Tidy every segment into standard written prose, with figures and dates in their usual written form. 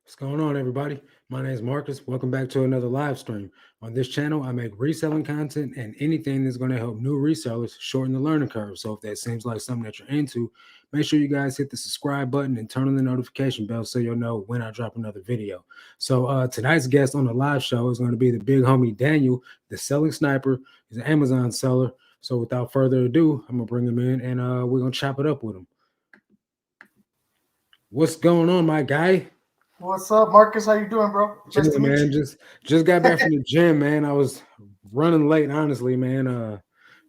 What's going on, everybody? My name is Marcus. Welcome back to another live stream. On this channel, I make reselling content and anything that's going to help new resellers shorten the learning curve. So if that seems like something that you're into, make sure you guys hit the subscribe button and turn on the notification bell so you'll know when I drop another video. So tonight's guest on the live show is going to be the big homie Daniel, the selling sniper. He's an Amazon seller. So without further ado, I'm going to bring him in and we're going to chop it up with him. What's going on, my guy? What's up, Marcus? How you doing, bro? Nice to meet you. Just got back from the gym, man. I was running late, honestly, man.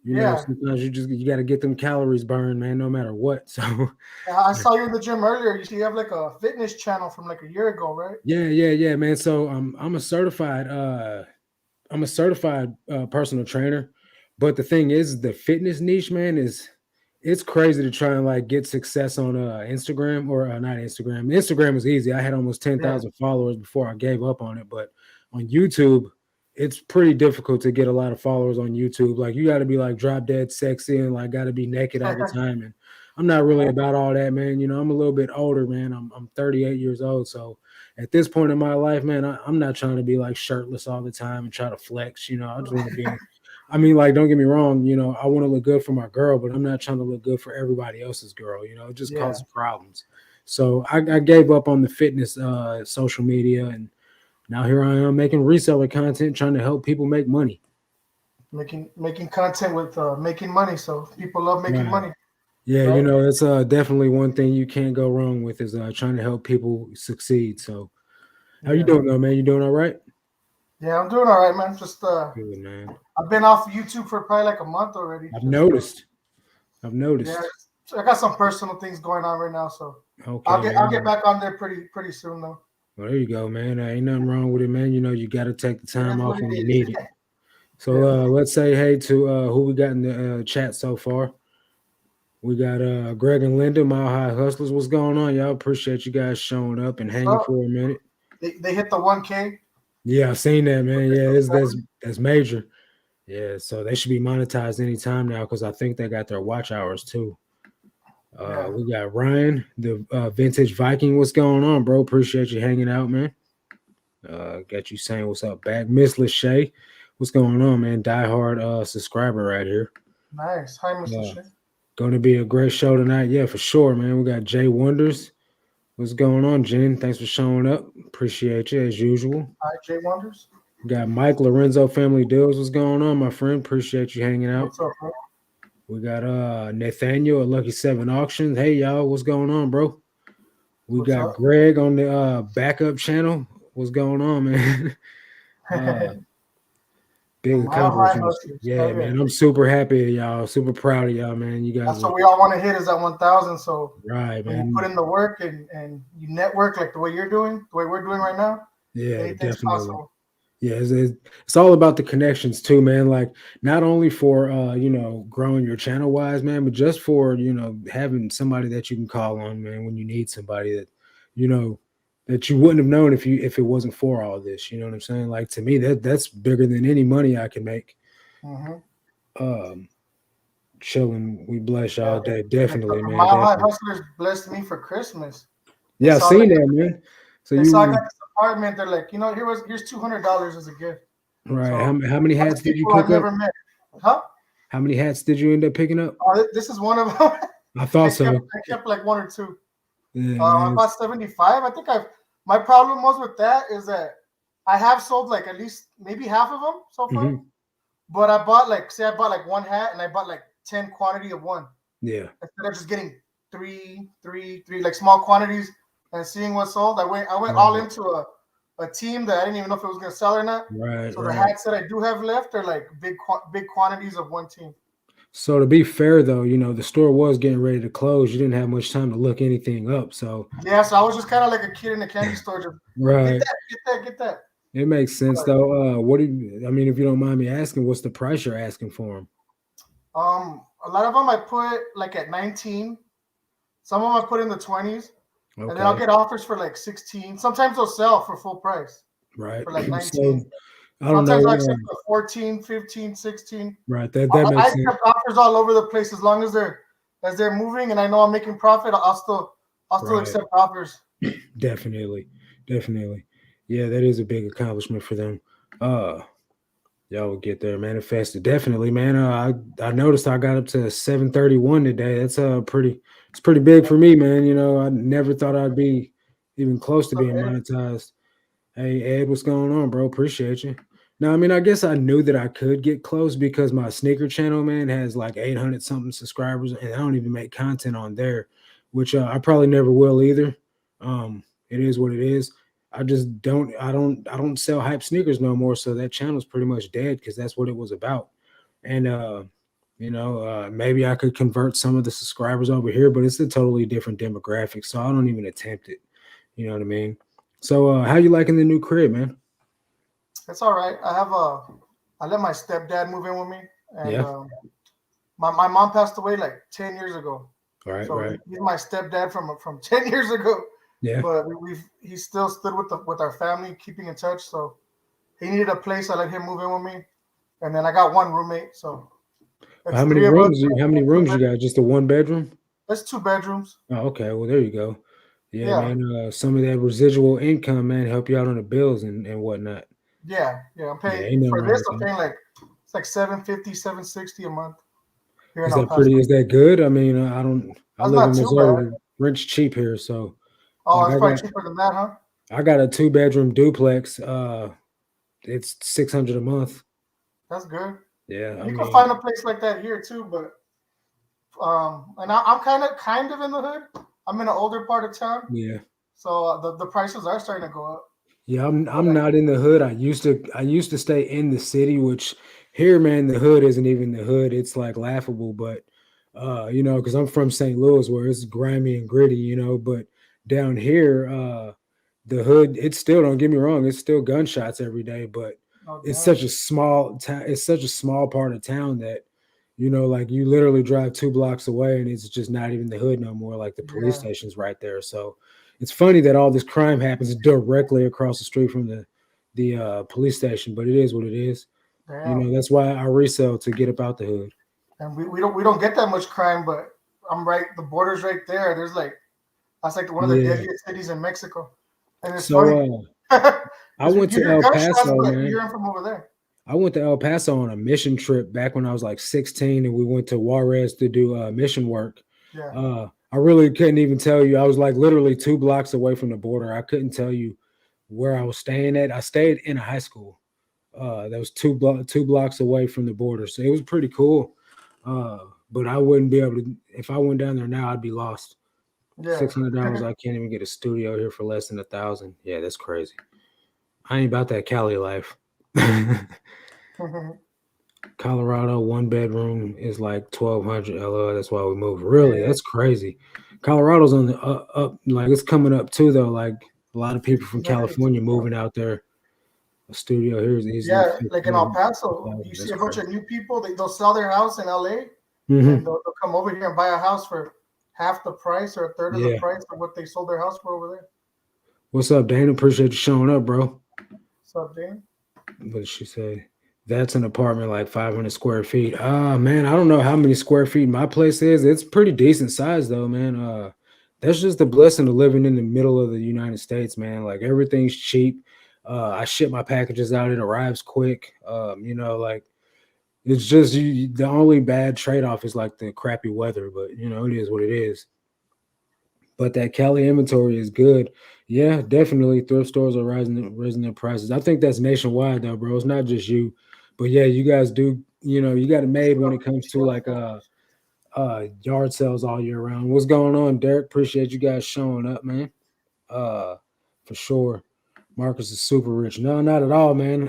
You know, sometimes you got to get them calories burned, man, no matter what. So I saw you in the gym earlier. You have like a fitness channel from like a year ago, right? Yeah, man. So I'm a certified personal trainer, but the thing is, the fitness niche, man, it's crazy to try and like get success on Instagram or not Instagram. Instagram is easy. I had almost 10,000 followers before I gave up on it. But on YouTube, it's pretty difficult to get a lot of followers on YouTube. Like you got to be like drop dead sexy and like got to be naked all the time. And I'm not really about all that, man. You know, I'm a little bit older, man. I'm 38 years old. So at this point in my life, man, I'm not trying to be like shirtless all the time and try to flex. You know, I just want to be I mean, like, don't get me wrong, you know, I want to look good for my girl, but I'm not trying to look good for everybody else's girl. You know, it just causes problems. So I gave up on the fitness social media, and now here I am making reseller content, trying to help people make money. Making content with making money, so people love making money. Yeah, right? You know, it's definitely one thing you can't go wrong with is trying to help people succeed. So how you doing, though, man? You doing all right? Yeah, I'm doing all right, man. Just good, man. I've been off YouTube for probably like a month already. I've noticed. Yeah, I got some personal things going on right now, so okay, I'll get back on there pretty soon, though. Well, there you go, man. Ain't nothing wrong with it, man. You know, you got to take the time off when you need it. So let's say hey to who we got in the chat so far. We got Greg and Linda, Mile High Hustlers. What's going on, y'all? Appreciate you guys showing up and hanging for a minute. They hit the 1K. Yeah, I seen that, man. Yeah, that's major. Yeah, so they should be monetized anytime now because I think they got their watch hours too. We got Ryan, the Vintage Viking. What's going on, bro? Appreciate you hanging out, man. Got you saying what's up back. Miss Lachey, what's going on, man? Die-hard subscriber right here. Nice. Hi, Miss Lachey. Going to be a great show tonight. Yeah, for sure, man. We got Jay Wonders. What's going on, Jen? Thanks for showing up. Appreciate you as usual. Hi, Jay Wonders. Got Mike Lorenzo Family Deals. What's going on, my friend? Appreciate you hanging out. What's up, bro? We got Nathaniel at Lucky 7 Auctions. Hey, y'all. What's going on, bro? We got Greg on the backup channel. What's going on, man? Big accomplishments. Yeah, man. I'm super happy, y'all. Super proud of y'all, man. You guys. That's what we all want to hit is that 1,000. So right, man. You put in the work and you network like the way you're doing, the way we're doing right now. Yeah, definitely. Possible. Yeah, it's all about the connections too, man. Like not only for you know, growing your channel wise, man, but just for, you know, having somebody that you can call on, man, when you need somebody that, you know, that you wouldn't have known if it wasn't for all this. You know what I'm saying? Like to me, that's bigger than any money I can make. Chilling, we bless y'all day, definitely, man. Mile High Hustlers blessed me for Christmas. Yeah, I've seen that, man. So I got this apartment. They're like, you know, here's $200 as a gift. Right. So, how many hats did you pick up? Never met. Huh? How many hats did you end up picking up? This is one of them. I thought so. I kept like one or two. Yeah, I bought 75. I think my problem was with that is that I have sold like at least maybe half of them so far. But I bought like one hat and I bought like 10 quantity of one. Yeah. Instead of just getting three like small quantities and seeing what sold. I went all into a team that I didn't even know if it was gonna sell or not. Right. So the hats that I do have left are like big quantities of one team. So to be fair, though, you know, the store was getting ready to close. You didn't have much time to look anything up. So yeah, so I was just kind of like a kid in a candy store. Just right. Get that. It makes sense, though. What do you? I mean, if you don't mind me asking, what's the price you're asking for them? A lot of them I put like at 19. Some of them I put in the 20s, and then I'll get offers for like 16. Sometimes they'll sell for full price. Right. For like 19. So, I don't Sometimes know. I sell for 14, 15, 16. Right. That makes sense. I accept offers all over the place as long as they're moving and I know I'm making profit. I'll still accept offers. Definitely, definitely. Yeah, that is a big accomplishment for them. Uh, y'all will get there, manifested. Definitely, man. I noticed I got up to 731 today. That's pretty. It's pretty big for me, man. You know, I never thought I'd be even close to being Okay. monetized. Hey Ed, what's going on, bro? Appreciate you. Now, I mean, I guess I knew that I could get close because my sneaker channel, man, has like 800 something subscribers, and I don't even make content on there, which I probably never will either. It is what it is. I just don't, I don't sell hype sneakers no more, so that channel's pretty much dead because that's what it was about. And maybe I could convert some of the subscribers over here, but it's a totally different demographic, so I don't even attempt it. You know what I mean? So, how you liking the new crib, man? It's all right. I let my stepdad move in with me, and Yeah. my mom passed away like 10 years ago. Right. So Right. he's my stepdad from 10 years ago. Yeah. But he still stood with our family, keeping in touch. So he needed a place. I let him move in with me, and then I got one roommate. So Well, it's three of us. how many rooms you got? Just a one bedroom? That's 2 bedrooms. Oh, okay. Well, there you go. Yeah, Yeah, man. Some of that residual income, man, help you out on the bills and whatnot. yeah. I'm Yeah, paying ain't nothing for wrong this. with I'm that. paying like it's like 750, 760 a month here in El Paso. Is that good? I mean, I don't. I That's live not in too bad. Missouri. Rent's cheap here, so Oh, like it's probably cheaper than that, huh? I got a 2 bedroom duplex. It's 600 a month. That's good. Yeah, I You can mean, find a place like that here too, but and I'm kind of in the hood. I'm in an older part of town, yeah. so the prices are starting to go up. Yeah, I'm But not in the hood. I used to stay in the city, which here, man, the hood isn't even the hood. It's like laughable, but because I'm from St. Louis where it's grimy and gritty, but down here, the hood, it's still, don't get me wrong, it's still gunshots every day, but oh it's damn, such a small town, it's such a small part of town that like you literally drive 2 blocks away and it's just not even the hood no more. Like the police yeah, station's right there. So it's funny that all this crime happens directly across the street from the police station, but it is what it is. damn. That's why I resell to get up out the hood. And we don't get that much crime, but I'm right. The border's right there. There's like that's like one of the Yeah. deadliest cities in Mexico, and it's So funny I because went you to hear El gunshots, Paso, but you man. hear them from over there. I went to El Paso on a mission trip back when I was like 16, and we went to Juarez to do mission work. Yeah, I really couldn't even tell you. I was like literally 2 blocks away from the border. I couldn't tell you where I was staying at. I stayed in a high school that was 2 blocks away from the border, so it was pretty cool. Uh, but I wouldn't be able to if I went down there now. I'd be lost. yeah. $600. I can't even get a studio here for less than 1,000. Yeah, that's crazy. I ain't about that Cali life. Colorado 1 bedroom is like 1,200 LO. That's why we moved. Really, Yeah, that's crazy. Colorado's on the up, like it's coming up too though. Like a lot of people from it's not getting too California far. moving out there. A studio here is easily Yeah, like in 1,500, El Paso, 2,000. you see That's a bunch crazy. of new people. They'll sell their house in LA, and Hmm. they'll come over here and buy a house for half the price or a third of the Yeah. price of what they sold their house for over there. What's up, Dana? Appreciate you showing up, bro. So, Dan, What did she say? That's an apartment like 500 square feet. Man, I don't know how many square feet my place is. It's pretty decent size though, man. That's just the blessing of living in the middle of the United States, man. Like everything's cheap. I ship my packages out, it arrives quick. Like it's just the only bad trade-off is like the crappy weather, but it is what it is. But that Cali inventory is good. Yeah, definitely. Thrift stores are raising their prices. I think that's nationwide though, bro. It's not just you. But yeah, you guys do, you got it made when it comes to like yard sales all year round. What's going on, Derek? Appreciate you guys showing up, man. Uh for sure. Marcus is super rich. No, not at all, man.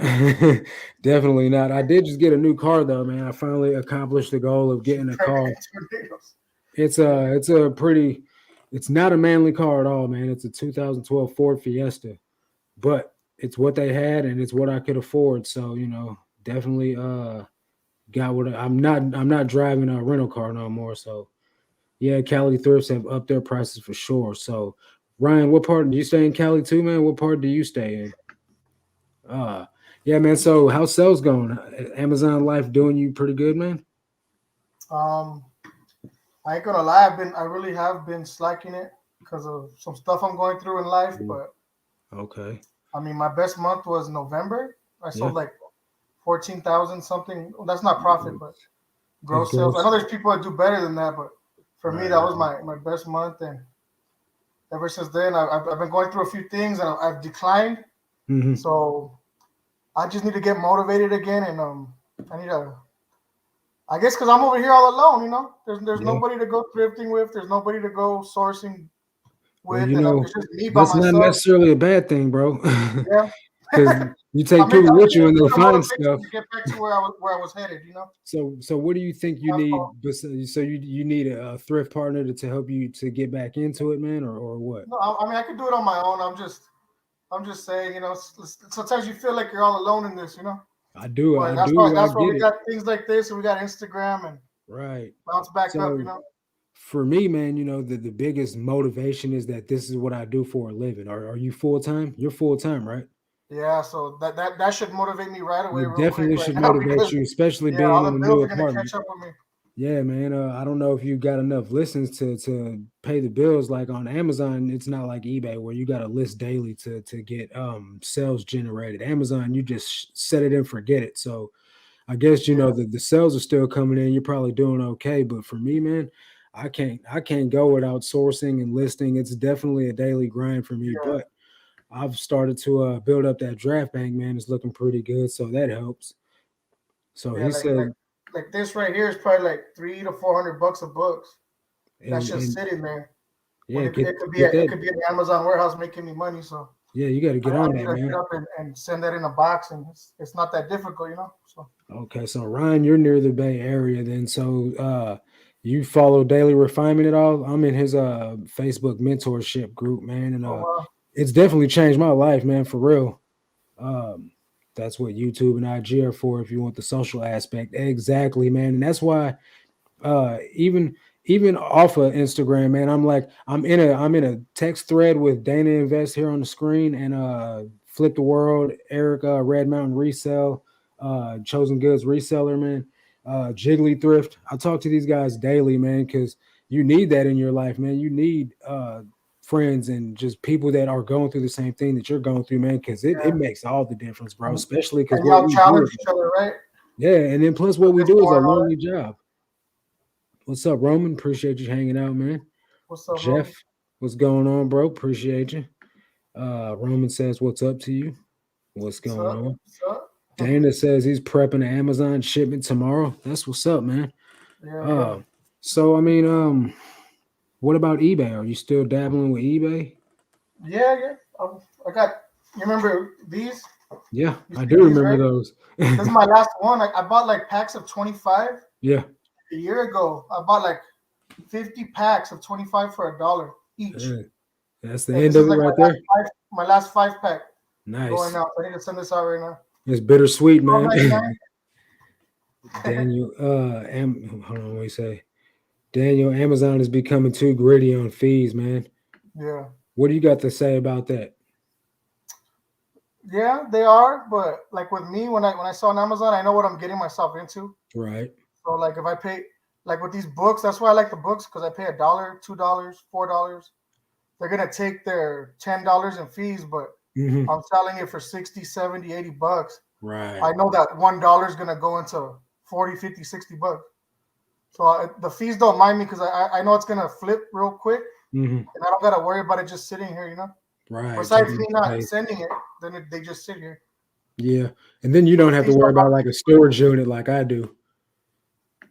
Definitely not. I did just get a new car though, man. I finally accomplished the goal of getting a car. tornadoes. It's not a manly car at all, man. It's a 2012 Ford Fiesta, but it's what they had and it's what I could afford. So, definitely got what I'm not driving a rental car no more. So yeah, Cali thrifts have upped their prices for sure. So Ryan, what part do you stay in Cali too, man? What part do you stay in? Uh yeah, man. So how's sales going? Amazon life doing you pretty good, man? Um, I ain't gonna lie, I really have been slacking it because of some stuff I'm going through in life. Yeah. But Okay. I mean, my best month was November. I sold Yeah. like 14,000 something. That's not profit, but That's gross sales. I gross. know there's people that do better than that, but for me, Right. that was my best month. And ever since then, I've been going through a few things, and I've declined. Mm-hmm. So I just need to get motivated again, and I need to. I guess because I'm over here all alone, there's Yeah. nobody to go thrifting with. There's nobody to go sourcing Well, with, and it's just me by that's not myself. necessarily a bad thing, bro. Yeah. Because you take I'm people with getting you a and they'll bit of find motivation stuff. to get back to where I was headed. So what do you think you That's need? all. So you need a thrift partner to help you to get back into it, man, or what? No, I mean I could do it on my own. I'm just saying, sometimes you feel like you're all alone in this. I do, But I that's why do, I that's why get we it. got things like this, and we got Instagram and Right. bounce back up. So for me, man, the biggest motivation is that this is what I do for a living. Are you full time? You're full time, right? Yeah, so that should motivate me right away, It real quick, definitely right should now, motivate because you, especially yeah, being all in the a new bills are gonna apartment. catch up with me. Yeah, man. I don't know if you got enough listens to pay the bills. Like on Amazon, it's not like eBay where you got to list daily to get sales generated. Amazon, you just set it and forget it. So I guess Yeah, the sales are still coming in. You're probably doing okay, but for me, man, I can't go without sourcing and listing. It's definitely a daily grind for me. yeah, But I've started to build up that draft bank, man. It's looking pretty good, so that helps. So yeah. he Like like said, like this right here is probably like $300 to $400 a books. That's just and sitting there. When yeah, it could be get it that. could be an Amazon warehouse making me money. So Yeah, you got to get I on need that, to hit man. up and send that in a box, and it's not that difficult. So Okay, so Ryan, you're near the Bay Area then. So you follow Daily Refinement at all? I'm in his Facebook mentorship group, man, and oh wow, it's definitely changed my life, man, for real. Um that's what YouTube and IG are for if you want the social aspect. Exactly, man. And that's why even off of Instagram, man, I'm in a text thread with Dana Invest here on the screen and Flip the World, Eric Red Mountain Resell, Chosen Goods Reseller, man, Jiggly Thrift. I talk to these guys daily, man, because you need that in your life, man. You need friends and just people that are going through the same thing that you're going through, man, because it yeah. makes all the difference, bro. And, Especially because and what y'all we challenge do, each other, right? yeah, and then plus what we This do is a more and all that. lonely job. What's up, Roman? Appreciate you hanging out, man. What's up, Jeff, Roman? what's going on, bro? Appreciate you. Roman says, "What's up to you? What's What's going up? on?" What's up? Dana says he's prepping an Amazon shipment tomorrow. That's what's up, man. Yeah, yeah, Uh, so I mean, what about eBay? Are you still dabbling with eBay? yeah, yeah. I got. You remember these? Yeah, You I see do these, remember right? those. This is my last one. I bought like packs of 25 Yeah, a year ago. I bought like 50 packs of 25 for $1 each. yeah, that's the And end this of is it like right there. my last five pack going Nice. out. I need to send this out right now. It's bittersweet, man. 12.99. Daniel, hold on, what you say? Daniel, Amazon is becoming too gritty on fees, man. Yeah, What do you got to say about that? yeah, they are. But like with me, when I saw on Amazon, I know what I'm getting myself into. Right. So like if I pay like with these books, that's why I like the books because I pay $1, $2, $4. They're gonna take their $10 in fees, but Hmm. I'm selling it for 60, 70, $80. Right. I know that $1 is gonna go into 40, 50, $60. So the fees don't mind me because I know it's gonna flip real quick, Hmm. and I don't gotta worry about it just sitting here. Right. Besides Taking me up not space. sending it, then they just sit here. Yeah. And then you So don't the have to fees worry don't about bother like a me. storage unit like I do.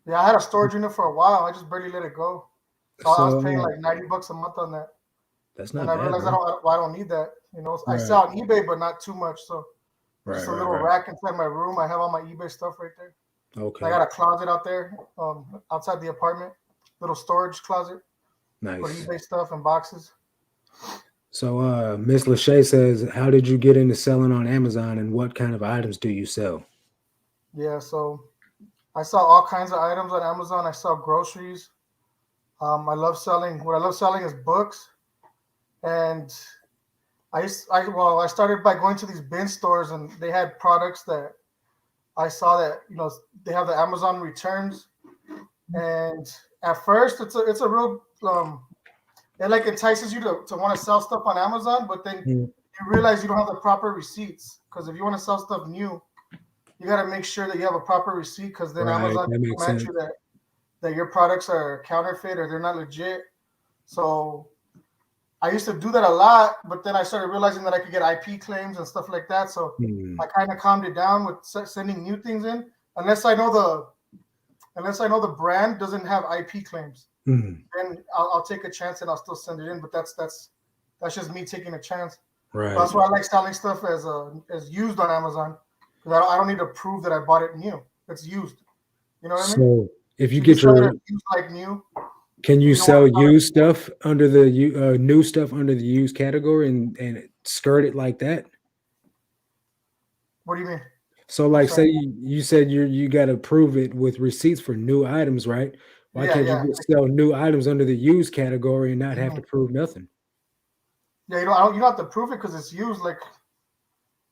Yeah, I had a storage unit for a while. I just barely let it go. So I was So paying like $90 a month on that. that's Then not I bad, realized bro. I don't need that. I Right. sell on eBay, but not too much. So Right. just a Right. little Right. rack inside my room. I have all my eBay stuff right there. I Okay. got a closet out there, outside the apartment, little storage closet for Nice. eBay stuff and boxes. So Miss Lachey says, how did you get into selling on Amazon and what kind of items do you sell? Yeah, so I sell all kinds of items on Amazon. I sell groceries. I love selling. What I love selling is books, and I started by going to these bin stores, and they had products that I saw that they have the Amazon returns, and at first it's a real it like entices you to want to sell stuff on Amazon, but then Mm. you realize you don't have the proper receipts. Because if you want to sell stuff new, you got to make sure that you have a proper receipt. Because then Right, Amazon that can makes come at sense. you that your products are counterfeit or they're not legit. So I used to do that a lot, but then I started realizing that I could get IP claims and stuff like that. So Mm. I kind of calmed it down with sending new things in, unless I know the brand doesn't have IP claims. Mm. Then I'll take a chance and I'll still send it in. But that's just me taking a chance. Right. That's why I like selling stuff as used on Amazon, because I don't need to prove that I bought it new. It's used. You know what I mean? So if you You can get sell it your, as used like new. can If you you don't want sell to sell it, used stuff under the new stuff under the used category and skirt it like that? what do you mean? So I'm like say sorry. you said you got to prove it with receipts for new items, right? Why Yeah, can't you yeah, just sell new items under the used category and not have hmm to prove nothing? yeah. You don't have to prove it because it's used. Like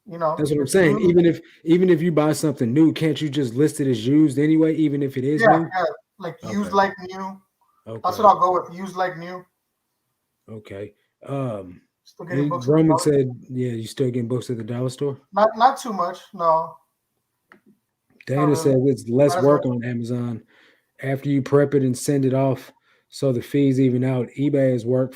That's what I'm it's saying. used. Even if you buy something new, can't you just list it as used anyway, even if it is Yeah, new? yeah. Like used Okay. like new. That's what Okay. I'll go with. Used like new. Okay. Um, Still getting books at the Roman dollar. said, yeah, you still getting books at the dollar store? Not too much. No, not Dana really. said it's less Not as much. work on Amazon after you prep it and send it off, so the fees even out. eBay is work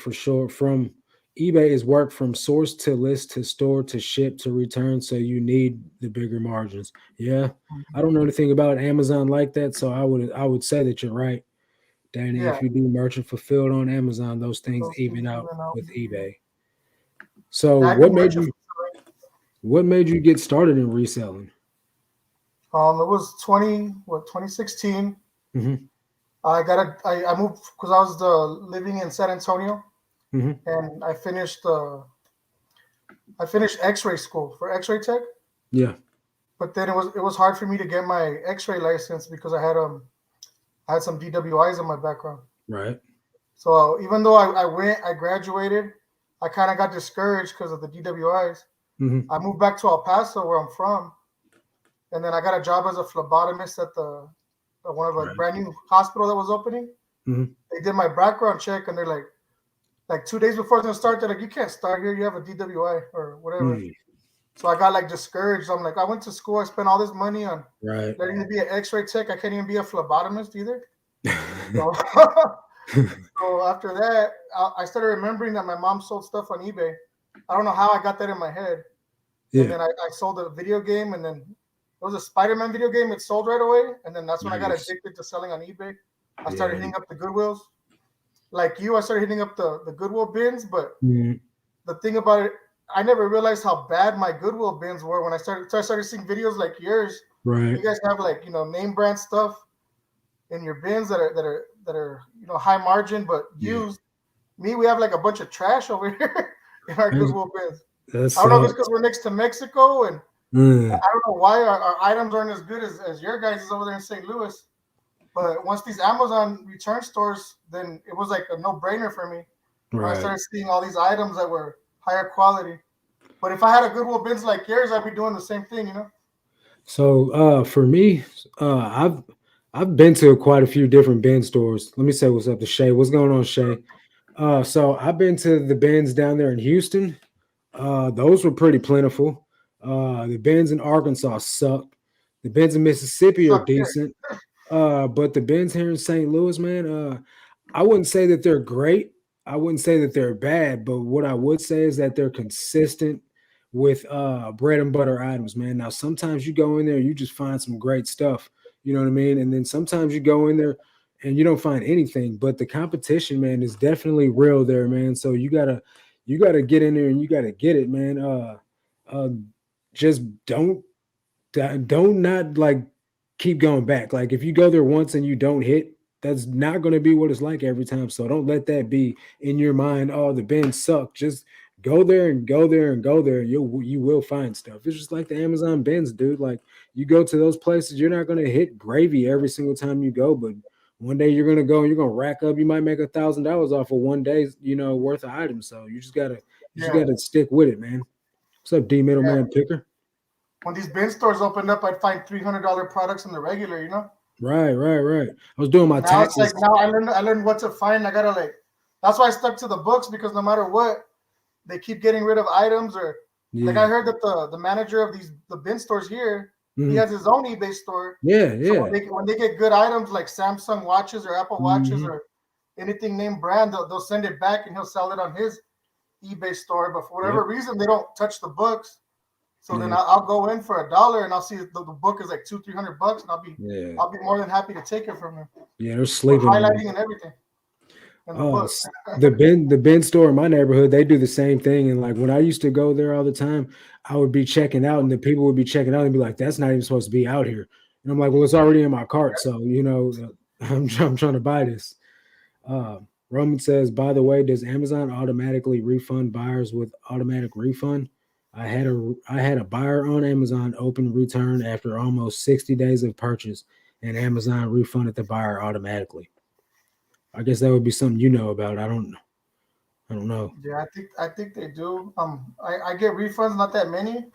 from source to list to store to ship to return, so you need the bigger margins. Yeah, I don't know anything about Amazon like that, so I would say that you're right, Danny. Yeah. If you do merchant fulfilled on Amazon, those things Those even things out even out. with eBay. So Yeah, I do merchant. what made you get started in reselling? It was 2016. Hmm. I moved because I was living in San Antonio, Hmm. and I finished X-ray school for X-ray tech. Yeah. But then it was hard for me to get my X-ray license because I had some DWIs in my background. Right. So even though I graduated, I kind of got discouraged because of the DWIs. Hmm. I moved back to El Paso, where I'm from, and then I got a job as a phlebotomist at one of a Right. brand new hospital that was opening. Hmm. They did my background check, and they're like 2 days before it's gonna start, they're like, "You can't start here. You have a DWI or whatever." Mm. So I got like discouraged. I'm like, I went to school. I spent all this money on Right. learning to be an X-ray tech. I can't even be a phlebotomist either. So, so after that, I started remembering that my mom sold stuff on eBay. I don't know how I got that in my head. And Yeah. then I sold a video game, and then it was a Spider-Man video game. It sold right away, and then that's when I got Nice. addicted to selling on eBay. I started Yeah. hitting up the Goodwills. Like you, I started hitting up the Goodwill bins. But Mm. the thing about it, I never realized how bad my Goodwill bins were when I started. So I started seeing videos like yours. Right. You guys have like name brand stuff in your bins that are high margin but Yeah. used. Me, we have like a bunch of trash over here in our That's, Goodwill bins. that I don't know if it's sucks. because we're next to Mexico, and Mm. I don't know why our items aren't as good as your guys' is over there in St. Louis. But once these Amazon return stores, then it was like a no-brainer for me when I Right. started seeing all these items that were higher quality. But if I had a Goodwill bins like yours, I'd be doing the same thing. So for me, I've been to quite a few different bin stores. Let me say what's up to Shay. What's going on, Shay? So I've been to the bins down there in Houston. Those were pretty plentiful. The bins in Arkansas suck. The bins in Mississippi are Suck here. decent. But the bins here in St. Louis, man, I wouldn't say that they're great. I wouldn't say that they're bad, but what I would say is that they're consistent with bread and butter items, man. Now sometimes you go in there, you just find some great stuff, you know what I mean? And then sometimes you go in there and you don't find anything, but the competition, man, is definitely real there, man. So you gotta get in there and you gotta get it, man. Uh just don't not like keep going back. Like if you go there once and you don't hit, that's not going to be what it's like every time. So don't let that be in your mind. Oh, the bins suck. Just go there and go there and go there. You will find stuff. It's just like the Amazon bins, dude. Like you go to those places, you're not going to hit gravy every single time you go, but one day you're gonna go and you're gonna rack up. You might make $1,000 off of one day's, worth of items. So you just Yeah, gotta stick with it, man. What's up, D yeah. middleman picker? When these bin stores opened up, I'd find $300 products in the regular. Right, right, right. I was doing my Now it's like taxes. now I learned what to find. I gotta like That's why I stuck to the books, because no matter what, they keep getting rid of items. Or like I heard that the manager of the bin stores here, he has his own eBay store. So when they get good items like Samsung watches or Apple watches or anything named brand, they'll send it back and he'll sell it on his eBay store. But for whatever reason, they don't touch the books. So then I'll go in for $1 and I'll see the book is like $200-300, and I'll be more than happy to take it from him. Yeah, they're sleeping highlighting and everything. And the bin store in my neighborhood, they do the same thing. And like when I used to go there all the time, I would be checking out, and the people would be checking out and be like, "That's not even supposed to be out here." And I'm like, "Well, it's already in my cart, so I'm trying to buy this." Roman says, "By the way, does Amazon automatically refund buyers with automatic refund? I had a buyer on Amazon open return after almost 60 days of purchase, and Amazon refunded the buyer automatically." I guess that would be something you know about. I don't know. Yeah, I think they do. I get refunds, not that many,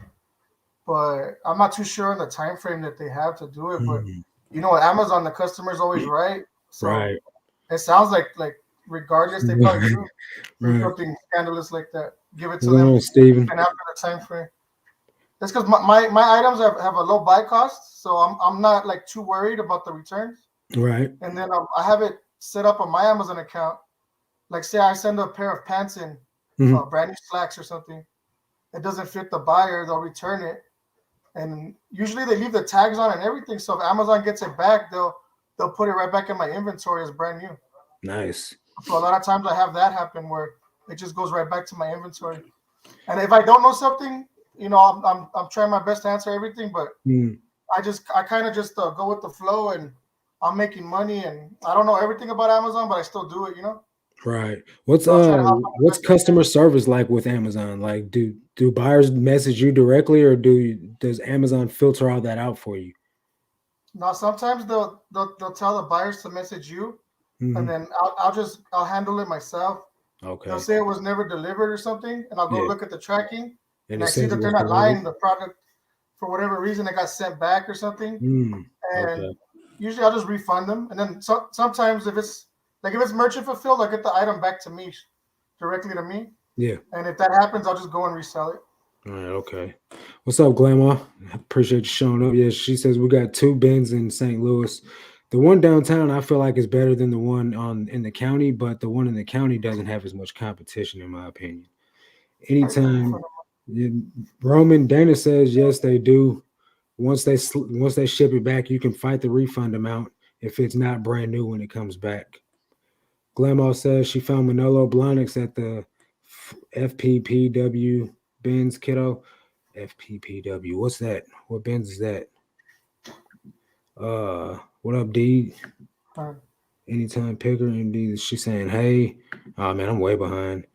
but I'm not too sure on the time frame that they have to do it. But with Amazon, the customer's always right. So it sounds like regardless, they probably do something scandalous like that. Give it to them, Steven. And after the time frame. That's because my items have a low buy cost, so I'm not like too worried about the returns. Right. And then I have it set up on my Amazon account. Like say I send a pair of pants in, brand new slacks or something. It doesn't fit the buyer, they'll return it. And usually they leave the tags on and everything. So if Amazon gets it back, they'll put it right back in my inventory as brand new. Nice. So a lot of times I have that happen where it just goes right back to my inventory. And if I don't know something, I'm trying my best to answer everything, but I kind of just go with the flow, and I'm making money, and I don't know everything about Amazon, but I still do it, Right. What's customer service like with Amazon? Like, do buyers message you directly, or does Amazon filter all that out for you? No, sometimes they'll tell the buyers to message you, and then I'll handle it myself. Okay. They'll say it was never delivered or something, and I'll go look at the tracking, and I see that they're not lying. The product, for whatever reason, it got sent back or something, and usually I'll just refund them. And then sometimes if it's merchant fulfilled, I'll get the item back to me, directly to me. Yeah. And if that happens, I'll just go and resell it. All right. Okay. What's up, Grandma? I appreciate you showing up. Yeah, she says we got 2 bins in St. Louis. The one downtown I feel like is better than the one in the county, but the one in the county doesn't have as much competition, in my opinion. Anytime Roman Dana says yes, they do. Once they ship it back, you can fight the refund amount if it's not brand new when it comes back. Grandma says she found Manolo Blahniks at the FPPW bins, kiddo. FPPW, what's that? What bins is that? What up, D? Anytime picker, and D, she's saying, hey. Oh man, I'm way behind.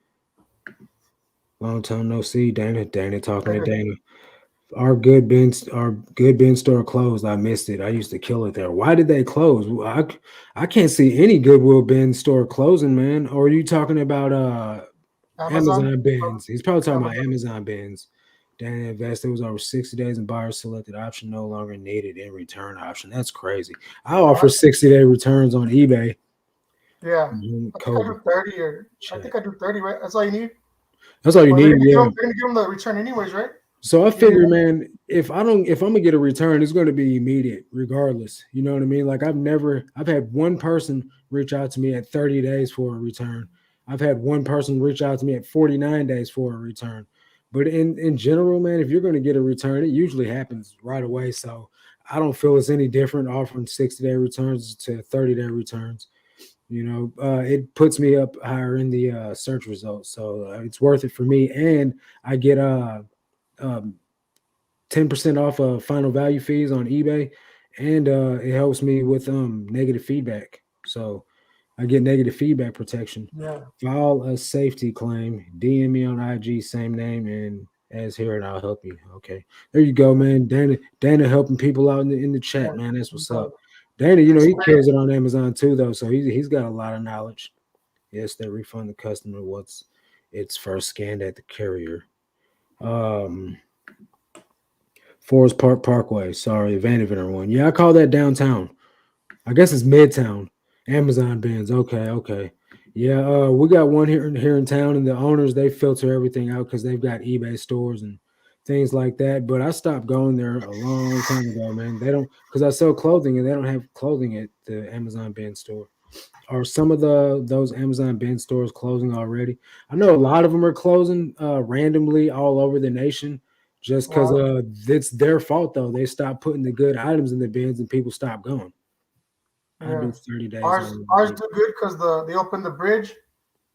Long time no see, Dana talking to Dana. Our good bin store closed. I missed it. I used to kill it there. Why did they close? I can't see any Goodwill bin store closing, man. Or are you talking about Amazon bins? He's probably talking about Amazon bins. Dana invested. It was over 60 days, and buyers selected option no longer needed in return option. That's crazy. I offer 60-day returns on eBay. Yeah, I think I do 30, I think I do 30. Right, that's all you need. That's all you need. They're gonna give them the return anyways, right? So I figure, man, if I'm gonna get a return, it's gonna be immediate, regardless. You know what I mean? Like I've had one person reach out to me at 30 days for a return. I've had one person reach out to me at 49 days for a return. But in general, man, if you're gonna get a return, it usually happens right away. So I don't feel it's any different offering 60-day returns to 30-day returns. It puts me up higher in the search results, so it's worth it for me, and I get 10% off final value fees on eBay, and it helps me with negative feedback. So I get negative feedback protection. Yeah. File a safety claim. DM me on IG, same name and as here, and I'll help you. Okay, there you go, man. Dana helping people out in the chat, man. That's what's up. Dana, he kills it on Amazon too, though. So he's got a lot of knowledge. Yes, they refund the customer once it's first scanned at the carrier. Forest Park Parkway. Sorry, Vanderbilt one. Yeah, I call that downtown. I guess it's Midtown. Amazon bins. Okay. Yeah, we got one here in town, and the owners they filter everything out because they've got eBay stores and things like that. But I stopped going there a long time ago, man. They don't because I sell clothing and they don't have clothing at the Amazon bin store. Are some of those Amazon bin stores closing already? I know a lot of them are closing randomly all over the nation, just because Well, it's their fault though. They stopped putting the good items in the bins and people stopped going. I yeah, do 30 days ours on ours the do good because they opened the bridge a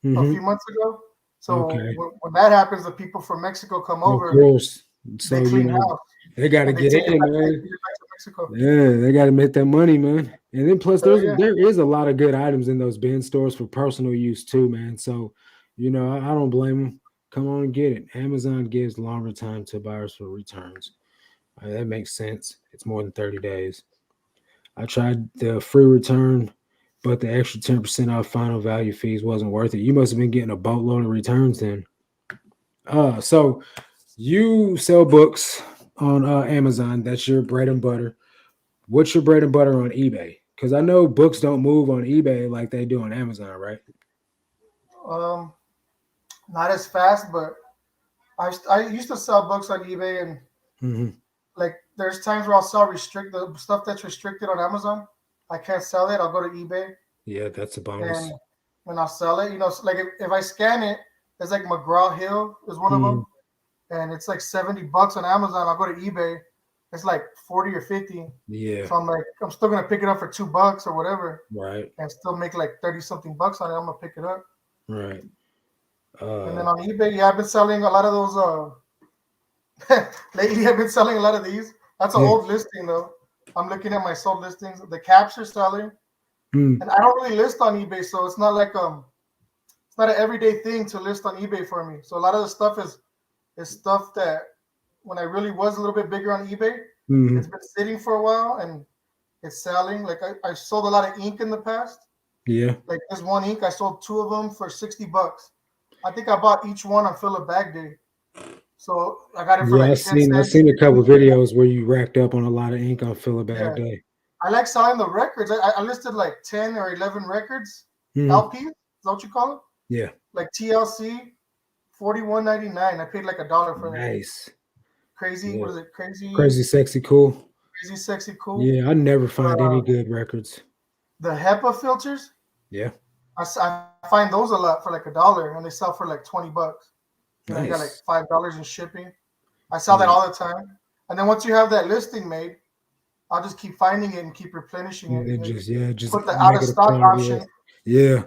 hmm few months ago. So Okay, when that happens, the people from Mexico come of over, course. they So clean house, they got to and they get take in it it, back, man. to Mexico. Yeah, they got to make that money, man. And then plus, So yeah, there is a lot of good items in those bin stores for personal use too, man. So, I don't blame them. Come on and get it. Amazon gives longer time to buyers for returns. That makes sense. It's more than 30 days. I tried the free return, but the extra 10% off final value fees wasn't worth it. You must have been getting a boatload of returns then. So you sell books on Amazon. That's your bread and butter. What's your bread and butter on eBay? Because I know books don't move on eBay like they do on Amazon, right? um, not as fast, but I used to sell books on eBay, and Hmm. like there's times where I'll sell the stuff that's restricted on Amazon. I can't sell it. I'll go to eBay Yeah, that's a and bonus. I'll sell it. Like if I scan it, it's like McGraw Hill is one of Mhm. them, and it's like $70 on Amazon. I'll go to eBay, it's like 40 or 50. Yeah, So I'm like, I'm still gonna pick it up for $2 or whatever, right, and still make like 30 something bucks on it. I'm gonna pick it up. right. And Uh, then on eBay, yeah, I've been selling a lot of those. Lately, I've been selling a lot of these. That's an yeah. old listing though. I'm looking at my sold listings. The caps are selling, Mm, and I don't really list on eBay, so it's not like it's not an everyday thing to list on eBay for me. So a lot of the stuff is stuff that when I really was a little bit bigger on eBay, mhm. it's been sitting for a while and it's selling. Like I sold a lot of ink in the past. Yeah, Like this one ink, I sold two of them for $60. I think I bought each one on Fill a Bag Day. So I got it for yeah. like 10 I've cents, seen a couple 15 cents. videos where you racked up on a lot of ink on Fill a Bag Yeah. Day. I like selling the records. I listed like 10 or 11 records, Mhm. LPs. Is that what you call it? Yeah, Like TLC, 41.99. I paid like $1 for them. nice. Crazy. Yeah, What is it? crazy, Crazy, sexy, cool. crazy, sexy, cool. Yeah, I never find any Uh, good records. the HEPA filters. Yeah, I find those a lot for like $1, and they sell for like $20. You got like nice. $5 in shipping. I sell that Yeah, all the time. And then once you have that listing made, I'll just keep finding it and keep replenishing and it. then just Put the out make of it a stock quantity option. list. Yeah,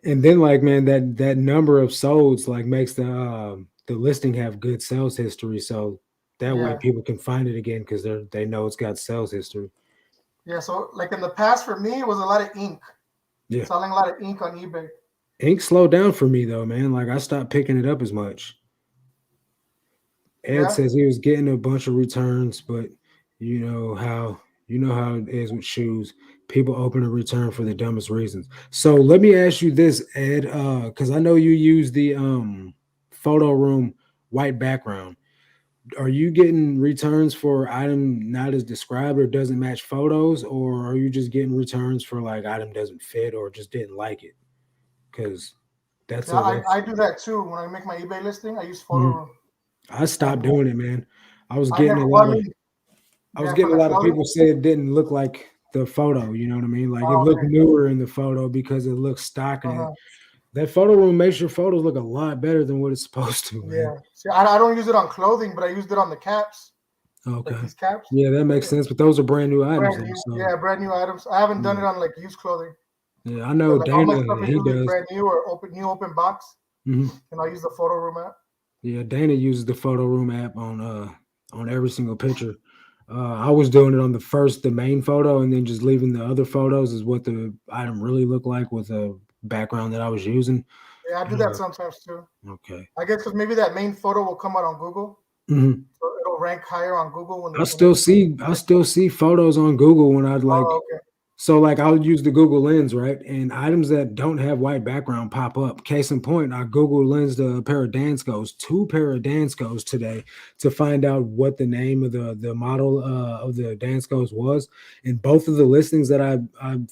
and then like man, that number of solds like makes the listing have good sales history, so that way Yeah. people can find it again because they know it's got sales history. Yeah. So like in the past for me, it was a lot of ink. Yeah, Selling a lot of ink on eBay. ink slowed down for me though, man. Like I stopped picking it up as much. Ed Yeah. says he was getting a bunch of returns, but you know how it is with shoes. People open a return for the dumbest reasons. So let me ask you this, Ed, because I know you use the photo room white background. Are you getting returns for item not as described or doesn't match photos, or are you just getting returns for like item doesn't fit or just didn't like it? Because Yeah. I that's do that too. When I make my eBay listing, I use photo mhm. room. I And stopped doing it, man. I was I getting never, a well, lot I of mean, I was yeah, for getting a the lot of clothing. people say it didn't look like the photo, you know what I mean? Like it Oh, looked okay. newer in the photo because it looks stock and Uh-huh. that photo room makes your photos look a lot better than what it's supposed to, man. Yeah. See, I don't use it on clothing, but I used it on the caps, like Okay. these caps. Yeah, that makes Yeah. sense. But those are brand new items Brand though. new. So Yeah, brand new items. I haven't done yeah. it on like used clothing, Yeah, I but know like all my Dana, stuff is he usually does. brand new or open box, Mhm. and I use the photo room app. Yeah, Dana uses the photo room app on every single picture. I was doing it on the main photo, and then just leaving the other photos is what the item really looked like with the background that I was using. Yeah, I do that sometimes too. Okay. I guess because maybe that main photo will come out on Google, Mhm. so it'll rank higher on Google when I still see photos on Google when I'd like Oh, okay. so like I'll use the Google Lens, right? And items that don't have white background pop up. Case in point, I Google Lens a pair of Danskos, two pair of Danskos today to find out what the name of the model of the Danskos was. And both of the listings that I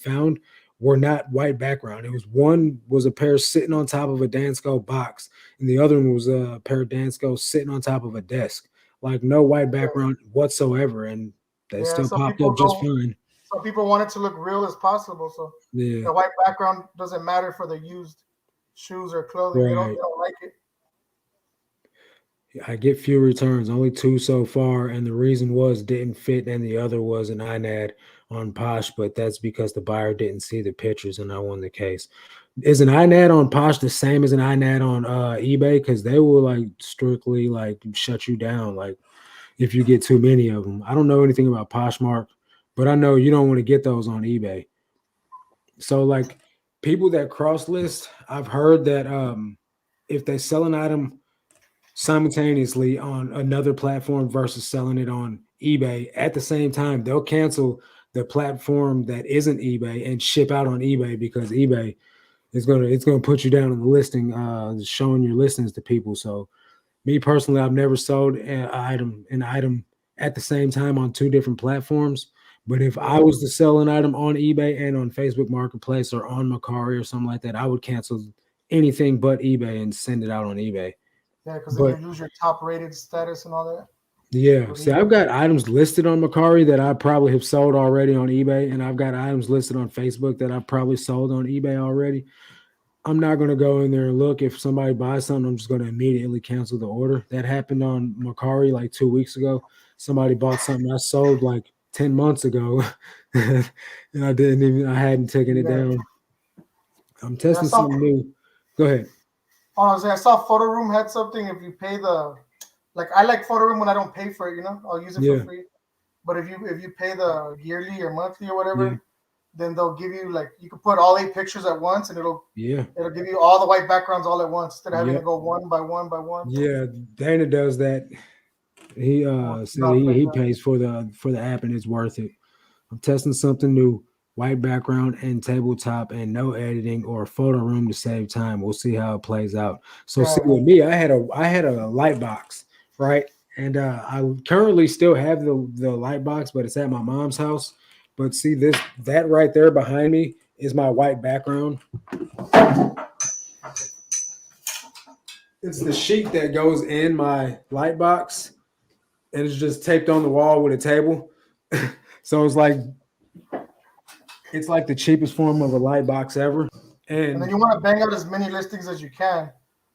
found were not white background. It was one was a pair sitting on top of a Dansko box, and the other one was a pair of Dansko sitting on top of a desk. Like no white background whatsoever, and they Yeah, still some popped people up just don't. fine. Some people want it to look real as possible, so Yeah, the white background doesn't matter for the used shoes or clothing. They don't. right. They don't like it. I get few returns, only two so far, and the reason was didn't fit, and the other was an INAD on Posh, but that's because the buyer didn't see the pictures, and I won the case. Is an INAD on Posh the same as an INAD on eBay? Because they will like strictly like shut you down, like if you get too many of them. I don't know anything about Poshmark, but I know you don't want to get those on eBay. So like people that cross list, I've heard that if they sell an item simultaneously on another platform versus selling it on eBay at the same time, they'll cancel the platform that isn't eBay and ship out on eBay because eBay is gonna put you down on the listing, showing your listings to people. So me personally, I've never sold an item at the same time on two different platforms. But if I Yeah, was to sell an item on eBay and on Facebook Marketplace or on Macari or something like that, I would cancel anything but eBay and send it out on eBay. yeah, because then you But lose your top rated status and all that. yeah, With see, eBay. I've got items listed on Macari that I probably have sold already on eBay, and I've got items listed on Facebook that I've probably sold on eBay already. I'm not going to go in there and look. If somebody buys something, I'm just going to immediately cancel the order. That happened on Macari like 2 weeks ago. Somebody bought something I sold like 10 months ago, and I hadn't taken it Yeah, down. I'm yeah. I testing saw. something new. Go ahead. Honestly, I saw Photo Room had something. If you pay the, like, I like Photo Room when I don't pay for it. I'll use it for Yeah, free. But if you pay the yearly or monthly or yeah, whatever, then they'll give you like you can put all 8 pictures at once, and it'll yeah, it'll give you all the white backgrounds all at once instead of having to yep, go one by one by one. yeah. Dana does that. He Oh, said not he paying he that. pays for the app and it's worth it. I'm testing something new. White background and tabletop and no editing or photo room to save time. We'll see how it plays out. So see Yeah, with me, I had a light box, right? And I currently still have the light box, but it's at my mom's house. But see that right there behind me is my white background. It's the sheet that goes in my light box and it's just taped on the wall with a table. So it's like the cheapest form of a light box ever. and then And you want to bang out as many listings as you can.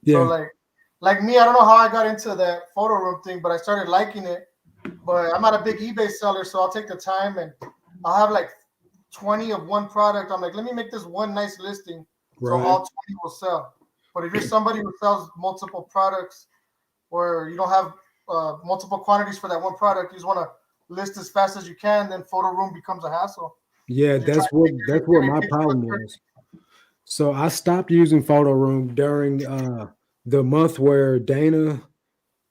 So yeah, like me, I don't know how I got into that photo room thing, but I started liking it. But I'm not a big eBay seller, so I'll take the time and I'll have like 20 of one product. I'm like, let me make this one nice listing so right. all 20 will sell. But if you're somebody who sells multiple products or you don't have multiple quantities for that one product, you just want to list as fast as you can, then photo room becomes a hassle. Yeah, You're trying that's to what make that's what every my picture look problem perfect. was. So I stopped using Photo Room during the month where Dana,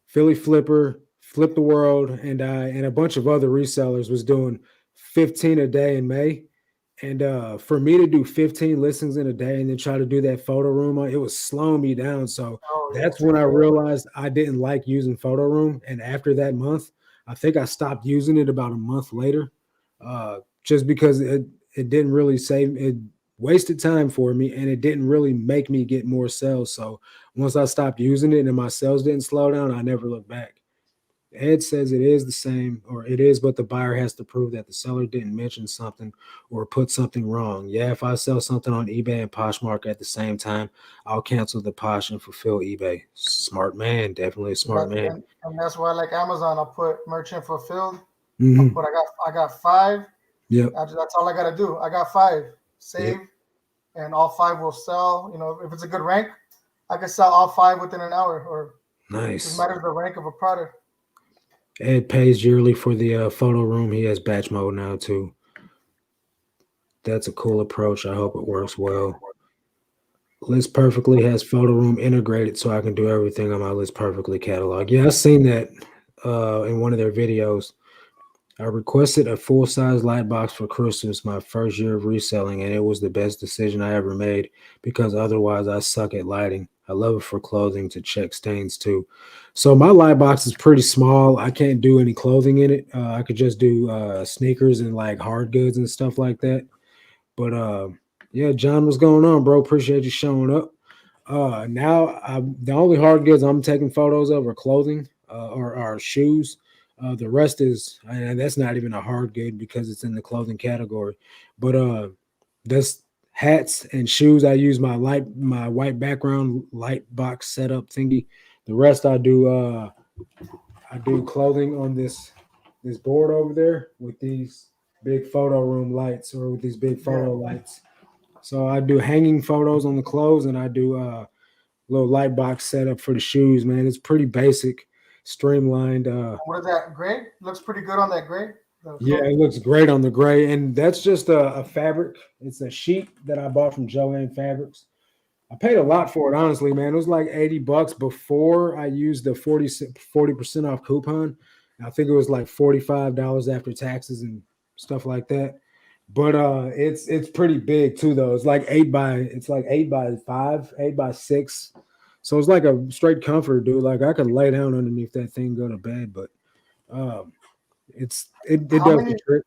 Philly Flipper, Flip the World, and I and a bunch of other resellers was doing 15 a day in May. And for me to do 15 listings in a day and then try to do that photo room, it was slowing me down. So Oh yeah, it that's when takes I forever. realized I didn't like using photo room. And after that month, I think I stopped using it about a month later, just because it didn't really save it wasted time for me and it didn't really make me get more sales. So once I stopped using it and my sales didn't slow down, I never looked back. Ed says it is the same, or it is, but the buyer has to prove that the seller didn't mention something or put something wrong. Yeah, if I sell something on eBay and Poshmark at the same time, I'll cancel the Posh and fulfill eBay. Smart man, definitely a smart That, man. and that's why I like Amazon. I'll put merchant fulfilled. I'll Hmm. put I got five. Yep, That's all I gotta do. I got five. yep, Save, and all five will sell. If it's a good rank, I can sell all five within an hour, or just nice. matters the rank of a product. Ed pays yearly for the photo room. He has batch mode now too. That's a cool approach. I hope it works well. List Perfectly has photo room integrated so I can do everything on my List Perfectly catalog. Yeah, I've seen that in one of their videos. I requested a full-size light box for Christmas my first year of reselling, and it was the best decision I ever made because otherwise I suck at lighting. I love it for clothing to check stains too. So my light box is pretty small. I can't do any clothing in it. I could just do sneakers and like hard goods and stuff like that. But Yeah, John, what's going on, bro? Appreciate you showing up. The only hard goods I'm taking photos of are clothing or shoes. The rest is, and that's not even a hard good because it's in the clothing category. But that's hats and shoes. I use my white background light box setup thingy. The rest I do clothing on this board over there with these big photo room lights or with these big Yeah. photo lights. So I do hanging photos on the clothes, and I do little light box setup for the shoes. Man, it's pretty basic, streamlined. What is that? Gray? Looks pretty good on that gray. The Yeah, clothing. it looks great on the gray, and that's just a fabric. It's a sheet that I bought from Joanne Fabrics. I paid a lot for it, honestly, man. It was like $80 before I used the 40% off coupon. I think it was like $45 after taxes and stuff like that. But it's pretty big too, though. It's like 8x5, 8x6. So it's like a straight comfort, dude. Like I could lay down underneath that thing, go to bed, but um it How does many the trick.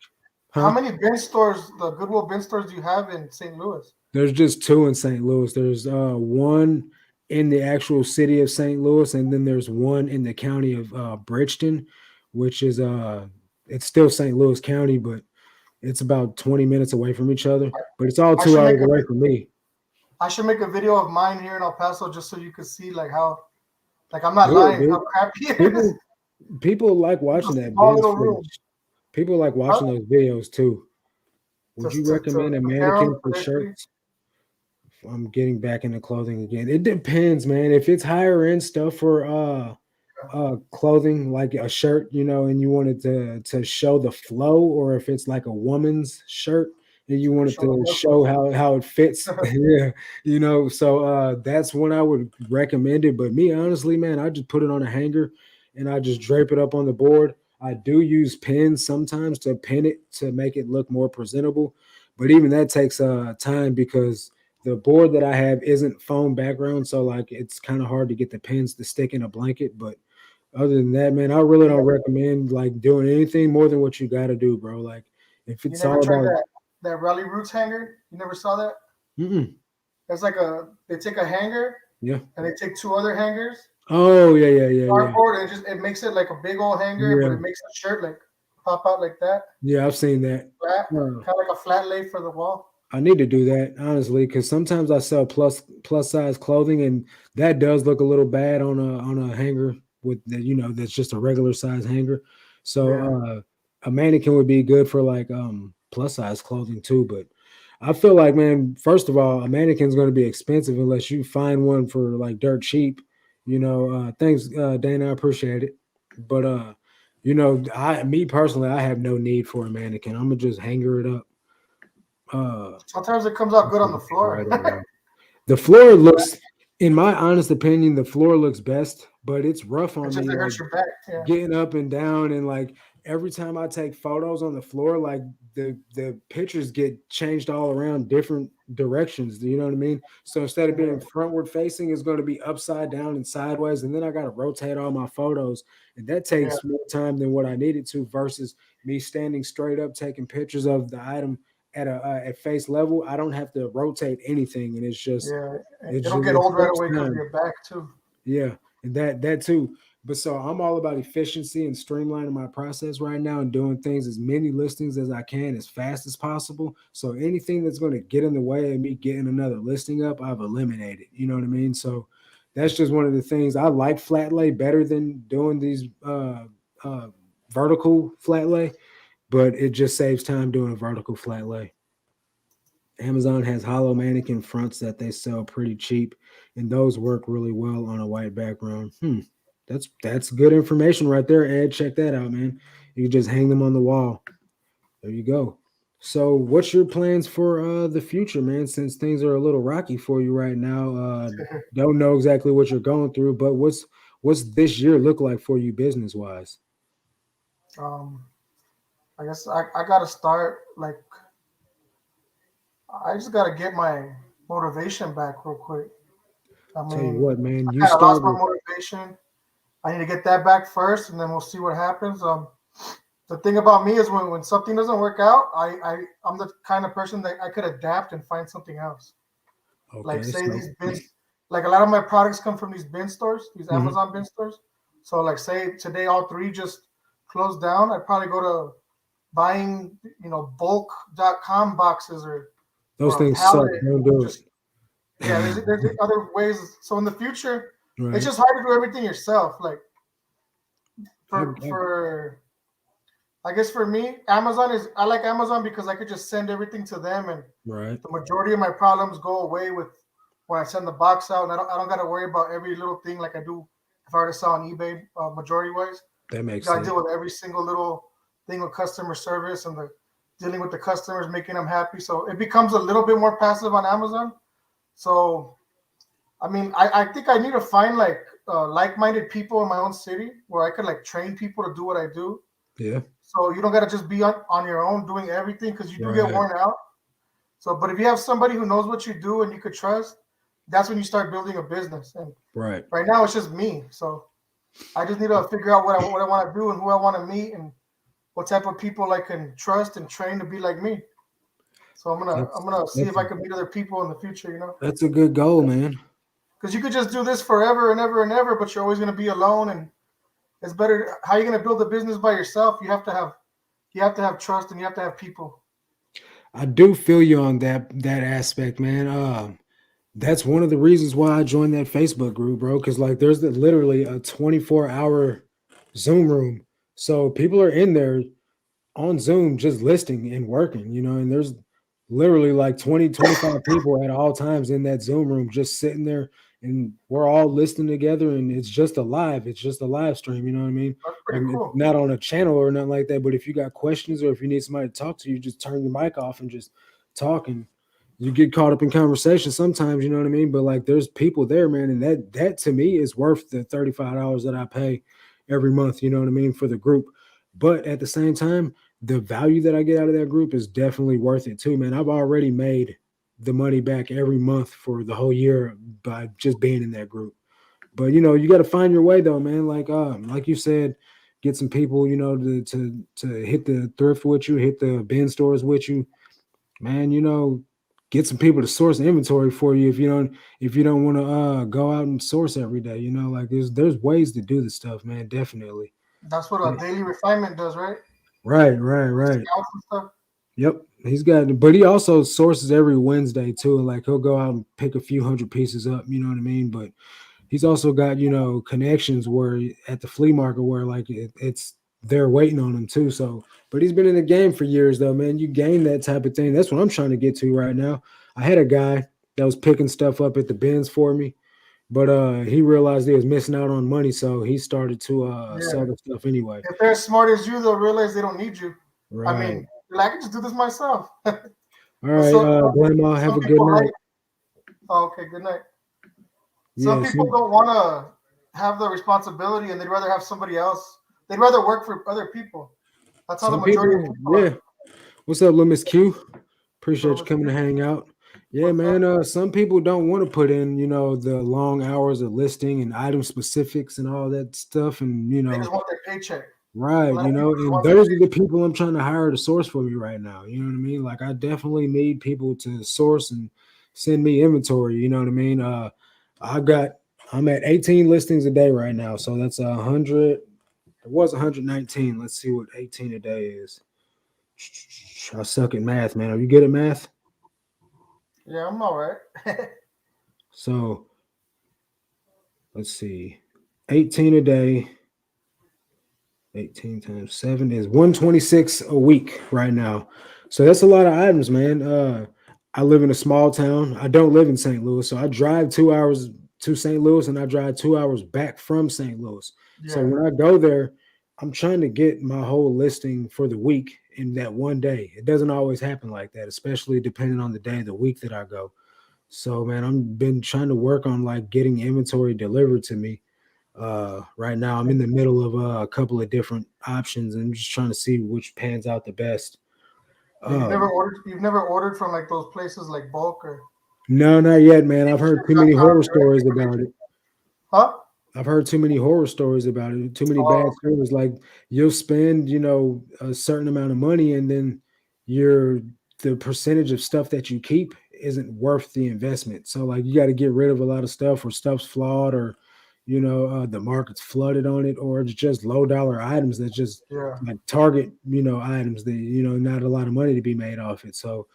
how Huh? many bin stores, the Goodwill bin stores, do you have in St. Louis? There's just two in St. Louis. There's one in the actual city of St. Louis, and then there's one in the county of Bridgeton, which is it's still St. Louis County, but it's about 20 minutes away from each other. But it's all I two should make hours a away from me. I should make a video of mine here in El Paso just so you can see like how, like, I'm not Do it, lying, dude. how crappy it is. People like It's watching a that small binge little room. footage. People like Huh? watching those videos too. Would you To recommend a compare them mannequin for eventually. shirts? I'm getting back into clothing again. It depends, man. If it's higher end stuff for clothing like a shirt, and you wanted to show the flow, or if it's like a woman's shirt and you wanted Show the to show muscles. how it fits. Yeah, so that's when I would recommend it. But me honestly, man, I just put it on a hanger and I just drape it up on the board. I do use pins sometimes to pin it to make it look more presentable, but even that takes time because the board that I have isn't foam background, so like it's kind of hard to get the pins to stick in a blanket. But other than that, man, I really You don't never, recommend like doing anything more than what you got to do, bro. Like if you it's never all tried about, that Rally Roots hanger? You never saw that? mm-mm, It's like they take a hanger yeah, and they take two other hangers, oh yeah, yeah, yeah, yeah, cardboard, and it makes it like a big old hanger, but yeah, it makes the shirt like pop out like that, yeah. I've seen that. flat, Uh, kind of like a flat lay for the wall. I need to do that honestly because sometimes I sell plus size clothing and that does look a little bad on a hanger with the, that's just a regular size hanger. So Yeah, a mannequin would be good for like plus size clothing too. But I feel like, man, first of all, a mannequin's going to be expensive unless you find one for like dirt cheap. Thanks, Dana. I appreciate it. But me personally, I have no need for a mannequin. I'm gonna just hanger it up. Uh, sometimes it comes out Let's good see on the if I can floor. write it down. The floor looks, in my honest opinion, the floor looks best, but it's rough It's on just me. it Like hurts your back. Yeah, getting up and down, and like every time I take photos on the floor, like the pictures get changed all around different directions. Do you know what I mean? So instead of being yeah, frontward facing, it's going to be upside down and sideways, and then I got to rotate all my photos, and that yeah, takes more time than what I needed to. Versus me standing straight up taking pictures of the item at face level. I don't have to rotate anything, and yeah. it's It'll just get it old right saves away because of time. your back too. Yeah, and that too. But so I'm all about efficiency and streamlining my process right now and doing things as many listings as I can as fast as possible. So anything that's going to get in the way of me getting another listing up, I've eliminated. You know what I mean? So that's just one of the things I like flat lay better than doing these uh, vertical flat lay, but it just saves time doing a vertical flat lay. Amazon has hollow mannequin fronts that they sell pretty cheap, and those work really well on a white background. That's good information right there, Ed. Check that out, man. You can just hang them on the wall. There you go. So, what's your plans for the future, man? Since things are a little rocky for you right now, don't know exactly what you're going through, but what's this year look like for you business wise? um, I guess I gotta start like I just gotta get my motivation back real quick. I Tell you mean, what, man, I you kind of lost start my with motivation. I need to get that back first, and then we'll see what happens. the thing about me is when something doesn't work out, I'm the kind of person that I could adapt and find something else. Like Okay, say so these bins, like a lot of my products come from these bin stores, these Amazon bin stores. So like say today all three just closed down, I'd probably go to buying bulk.com boxes those or a things suck. pallet. Don't do Just yeah, there's it. other ways. So in the future, it's Right. just hard to do everything yourself. Like I, for I, for I guess for me, Amazon is I like Amazon because I could just send everything to them, and right. the majority of my problems go away with when I send the box out, and I don't got to worry about every little thing like I do if I were to sell on eBay. Majority wise, That you makes got to sense. deal with every single little thing with customer service and the dealing with the customers, making them happy. So it becomes a little bit more passive on Amazon. So I mean, I think I need to find like-minded people in my own city where I could like train people to do what I do. Yeah. So you don't got to just be on your own doing everything because you do get Right. worn out. So, but if you have somebody who knows what you do and you could trust, that's when you start building a business. And Right. right now, it's just me. So I just need to figure out what I want to do and who I want to meet and what type of people I can trust and train to be like me. So That's I'm gonna see that's if I can meet other people in the future. that's a good goal, man. Because you could just do this forever and ever and ever, but you're always gonna be alone. And it's better. How are you gonna build a business by yourself? You have to have trust and you have to have people. I do feel you on that aspect, man. That's one of the reasons why I joined that Facebook group, bro. Because like, there's literally a 24-hour Zoom room, so people are in there on Zoom just listing and working, and there's literally like 20, 25 people at all times in that Zoom room just sitting there, and we're all listening together, and it's just a live stream, you know what I mean? That's Like, pretty it's cool. not on a channel or nothing like that, but if you got questions or if you need somebody to talk to, you just turn your mic off and just talk, and you get caught up in conversation sometimes, you know what I mean? But like, there's people there, man, and that to me is worth the $35 that I pay every month, you know what I mean, for the group. But at the same time, the value that I get out of that group is definitely worth it too, man. I've already made the money back every month for the whole year by just being in that group. But you got to find your way though, man. Like you said, get some people, to hit the thrift with you, hit the bin stores with you, man. Get some people to source inventory for you if you don't want to go out and source every day. Like there's ways to do this stuff, man. Definitely. That's what a daily refinement does, right? Right, right, right. Scouts and stuff. Yep, but he also sources every Wednesday too. Like he'll go out and pick a few hundred pieces up. You know what I mean? But he's also got connections where at the flea market where like it's they're waiting on him too. So, but he's been in the game for years though, man. You gain that type of thing. That's what I'm trying to get to right now. I had a guy that was picking stuff up at the bins for me, but he realized he was missing out on money, so he started to Yeah. sell the stuff anyway. If they're as smart as you, they'll realize they don't need you. I Right. mean, I can just do this myself. All But right, Grandma, have some a good people night. hide. Oh, okay, good night. Some Yeah, people don't want to have the responsibility, and they'd rather have somebody else. They'd rather work for other people. That's how the some majority of people, people are. yeah. What's up, little Miss Q? Appreciate you Little coming to Miss hang out. Yeah, What's up? man. Some people don't want to put in, the long hours of listing and item specifics and all that stuff. And, They just want their paycheck. A right, lot of people just and want their those are the paycheck. people I'm trying to hire to source for me right now. You know what I mean? Like, I definitely need people to source and send me inventory. You know what I mean? I got, I'm at 18 listings a day right now. So that's 100. It was 119. Let's see what 18 a day is. I suck at math, man. Are you good at math? Yeah, I'm all right. So let's see. 18 a day. 18 times 7 is 126 a week right now. So that's a lot of items, man. I live in a small town. I don't live in St. Louis. So I drive 2 hours to St. Louis and I drive 2 hours back from St. Louis. So Yeah. when I go there, I'm trying to get my whole listing for the week in that one day. It doesn't always happen like that, especially depending on the day of the week that I go. So man, I've been trying to work on like getting inventory delivered to me. Right now I'm in the middle of a couple of different options and I'm just trying to see which pans out the best. Yeah, you've Um, never ordered. You've never ordered from like those places like bulk or no, not yet, man. I've heard too many horror Ship.com stories directly from about you. it. Huh? I've heard too many horror stories about it. Too many bad Oh, stories. Like you'll spend, a certain amount of money, and then your the percentage of stuff that you keep isn't worth the investment. So like you got to get rid of a lot of stuff, or stuff's flawed, or the market's flooded on it, or it's just low dollar items that just yeah, like target items that not a lot of money to be made off it. So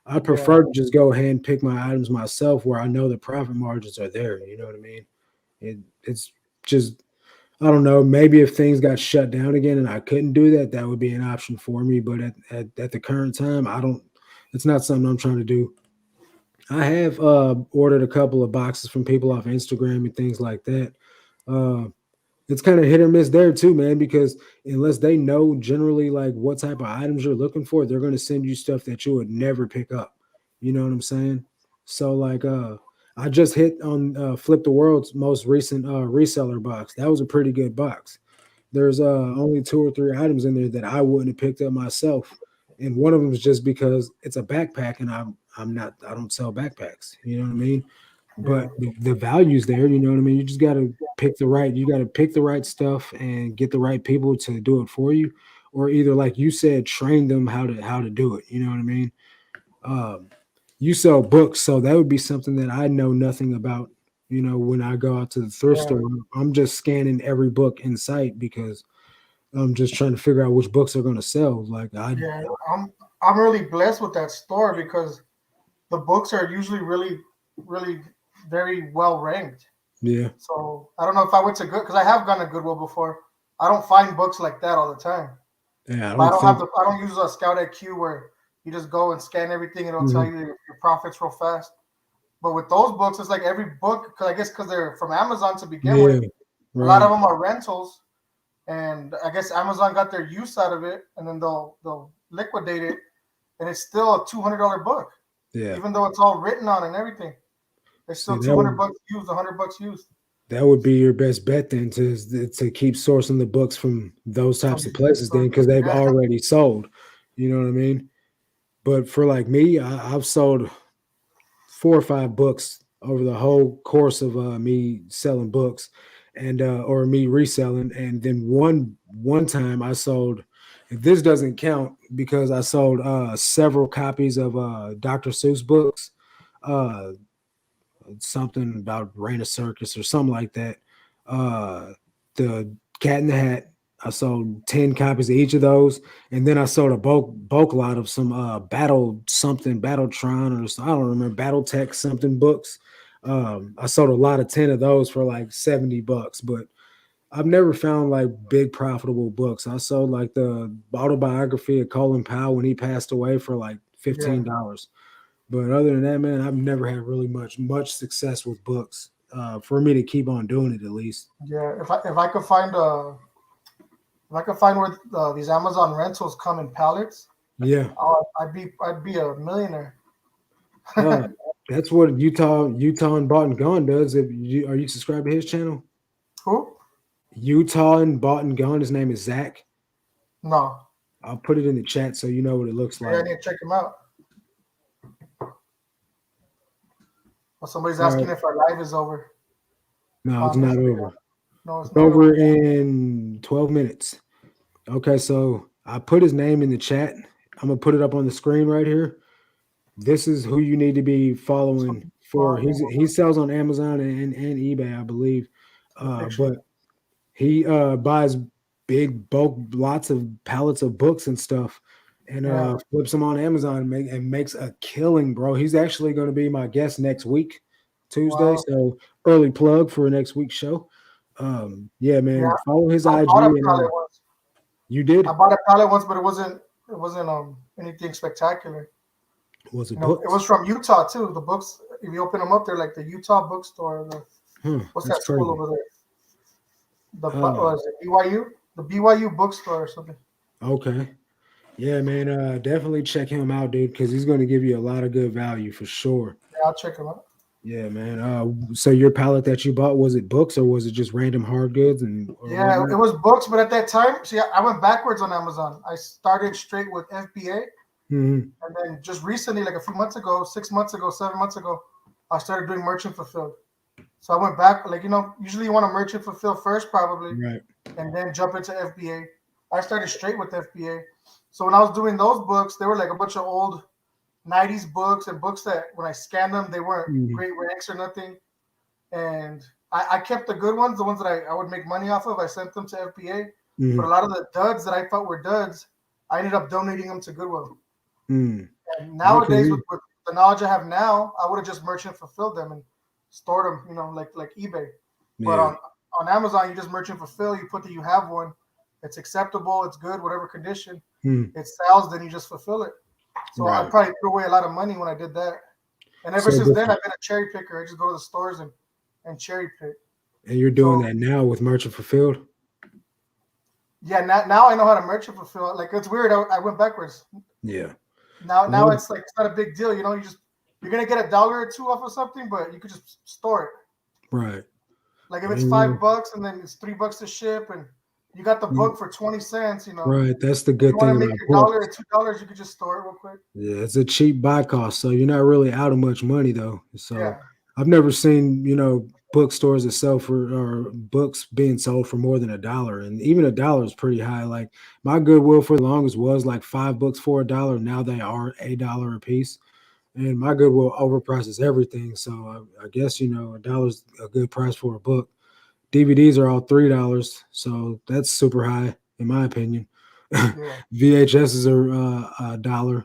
I yeah, prefer to just go ahead and pick my items myself where I know the profit margins are there. You know what I mean? It's just I don't know. Maybe if things got shut down again and I couldn't do that, that would be an option for me. But at the current time, I don't. It's not something I'm trying to do. I have ordered a couple of boxes from people off Instagram and things like that. Uh, it's kind of hit or miss there too, man, because unless they know generally like what type of items you're looking for, they're going to send you stuff that you would never pick up. You know what I'm saying? So like I just hit on Flip the World's most recent reseller box. That was a pretty good box. There's only two or three items in there that I wouldn't have picked up myself. And one of them is just because it's a backpack and I don't sell backpacks. You know what I mean? yeah, But the value's there, you know what I mean? You just gotta pick the right stuff and get the right people to do it for you, or either like you said, train them how to do it. You know what I mean? Um, you sell books, so that would be something that I know nothing about. When I go out to the thrift yeah, store, I'm just scanning every book in sight because I'm just trying to figure out which books are going to sell. Like yeah. I'm really blessed with that store because the books are usually really, really very well ranked. yeah, So I don't know if I went to good because I have gone to Goodwill before. I don't find books like that all the time. yeah, I But don't think. I don't use a Scout IQ where you just go and scan everything and it'll tell Mhm. you your profits real fast. But with those books, it's like every book because I guess because they're from Amazon to begin with, Yeah, a lot of right. them are rentals, and I guess Amazon got their use out of it, and then they'll liquidate it, and it's still a $200 book, Yeah. even though it's all written on and everything. It's See, still 200 bucks used, 100 bucks used that would be your best bet then to keep sourcing the books from those from types of these big places then stores. because they've Yeah, already sold. You know what I mean? But for like me, I've sold 4 or 5 books over the whole course of me selling books and or me reselling. And then one time I sold. This doesn't count because I sold several copies of Dr. Seuss books. Uh, Something about Rain Circus or something like that. Uh, the Cat in the Hat. I sold 10 copies of each of those, and then I sold a bulk lot of some Battle something, Battletron, or I don't remember, BattleTech something books. I sold a lot of 10 of those for like $70, but I've never found like big profitable books. I sold like the autobiography of Colin Powell when he passed away for like yeah, $15. But other than that, man, I've never had really much success with books. For me to keep on doing it, at least. yeah. If I could find where these Amazon rentals come in pallets, Yeah, I'd be a millionaire. uh, that's what Utah and Bought and Gone does. If you are you subscribed to his channel? Who? Utah and Bought and Gone. His name is Zach. No. I'll put it in the chat so you know what it looks Yeah, I like. need to check him out. Well, somebody's All asking right, if our live is over no, it's on not Instagram. over. No, it's It's not over over. in 12 minutes. Okay, so I put his name in the chat. I'm gonna put it up on the screen right here. This is who you need to be So, following for. He sells on Amazon and eBay, I believe. the picture. But he buys big bulk lots of pallets of books and stuff and Yeah. flips them on Amazon and makes a killing, bro. He's actually going to be my guest next week, Tuesday. Wow. So early plug for next week's show. Yeah, Yeah. man, follow his I IG bought a and pallet once. you I did. bought a pallet once, but it wasn't anything spectacular. Was it It was books? from Utah too. The books, if you open them up, they're like the Utah bookstore. What's That's that school crazy. over there? Uh, Was it BYU? The BYU bookstore or something. okay. Yeah, man. Definitely check him out, dude, because he's going to give you a lot of good value for sure. Yeah, I'll check them out. Yeah, man. So your pallet that you bought, was it books or was it just random hard goods and or Yeah, it whatnot? was books, but at that time, see, I went backwards on Amazon. I started straight with FBA, Hmm. and then just recently, like a few months ago, 6 months ago, 7 months ago, I started doing merchant fulfilled. So I went back, like, usually you want to merchant fulfill first, probably, Right. and then jump into FBA. I started straight with FBA. So when I was doing those books, they were like a bunch of old 90s books and books that when I scanned them, they weren't great ranks or nothing. And I kept the good ones, the ones that I would make money off of. I sent them to FBA. But a lot of the duds that I thought were duds, I ended up donating them to Goodwill. And nowadays, with the knowledge I have now, I would have just merchant fulfilled them and stored them, like eBay. But on Amazon, you just merchant fulfill. You put that you have one. It's acceptable. It's good, whatever condition. It sells, then you just fulfill it. So I probably threw away a lot of money when I did that. And ever since then, I've been a cherry picker. I just go to the stores and cherry pick. And you're doing that now with merchant fulfilled? Yeah, now I know how to merchant fulfill. Like, it's weird. I went backwards. Yeah. Now it's like, it's not a big deal. You're gonna get $1 or $2 off of something, but you could just store it. Right. Like if it's $5 and then it's $3 to ship, and you got the book for 20 cents, Right. That's the good thing. You want to make $1 or $2, you could just store it real quick. Yeah, it's a cheap buy cost, so you're not really out of much money though. So I've never seen, bookstores that sell or books being sold for more than $1, and even $1 is pretty high. Like my Goodwill for the longest was like 5 books for $1. Now they are $1 a piece, and my Goodwill overprices everything. So I guess $1's a good price for a book. DVDs are all $3, so that's super high in my opinion. VHSs are $1,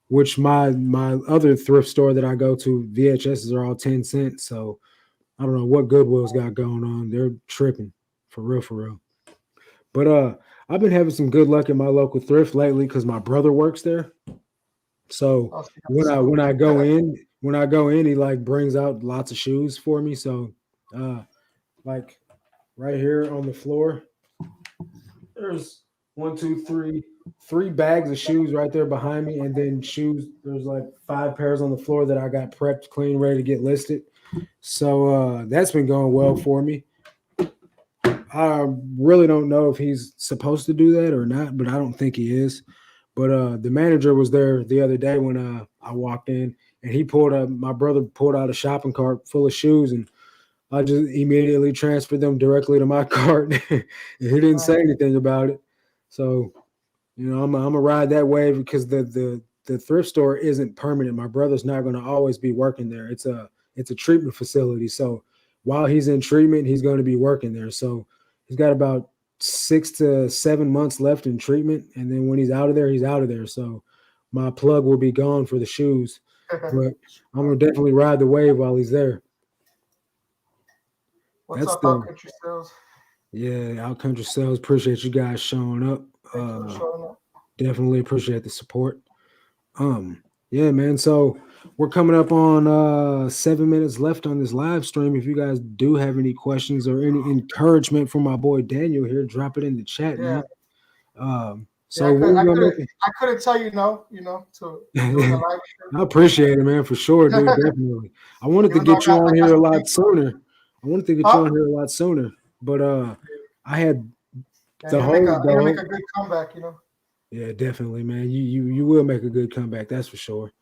which my other thrift store that I go to, VHSs are all 10 cents. So I don't know what Goodwill's got going on. They're tripping for real. But I've been having some good luck in my local thrift lately because my brother works there. So when I go in, he like brings out lots of shoes for me. So like right here on the floor, there's 3 bags of shoes right there behind me, and then shoes. There's like 5 pairs on the floor that I got prepped, clean, ready to get listed. So that's been going well for me. I really don't know if he's supposed to do that or not, but I don't think he is. But the manager was there the other day when I walked in, and my brother pulled out a shopping cart full of shoes, and I just immediately transferred them directly to my cart. And he didn't say anything about it. So, I'm gonna ride that wave because the thrift store isn't permanent. My brother's not going to always be working there. It's a treatment facility. So while he's in treatment, he's going to be working there. So he's got about 6 to 7 months left in treatment, and then when he's out of there, he's out of there. So my plug will be gone for the shoes, but I'm gonna definitely ride the wave while he's there. What's up, Outcountry Sales? Yeah, Outcountry Sales. Appreciate you guys showing up. Definitely appreciate the support. Yeah, man. So we're coming up on 7 minutes left on this live stream. If you guys do have any questions or any encouragement from my boy Daniel here, drop it in the chat, man. So I couldn't tell you no, to doing a live stream. I appreciate it, man, for sure, dude. Definitely. I wanted to get you on here a lot sooner. But I had the whole make a good comeback, Yeah, definitely, man. You will make a good comeback, that's for sure.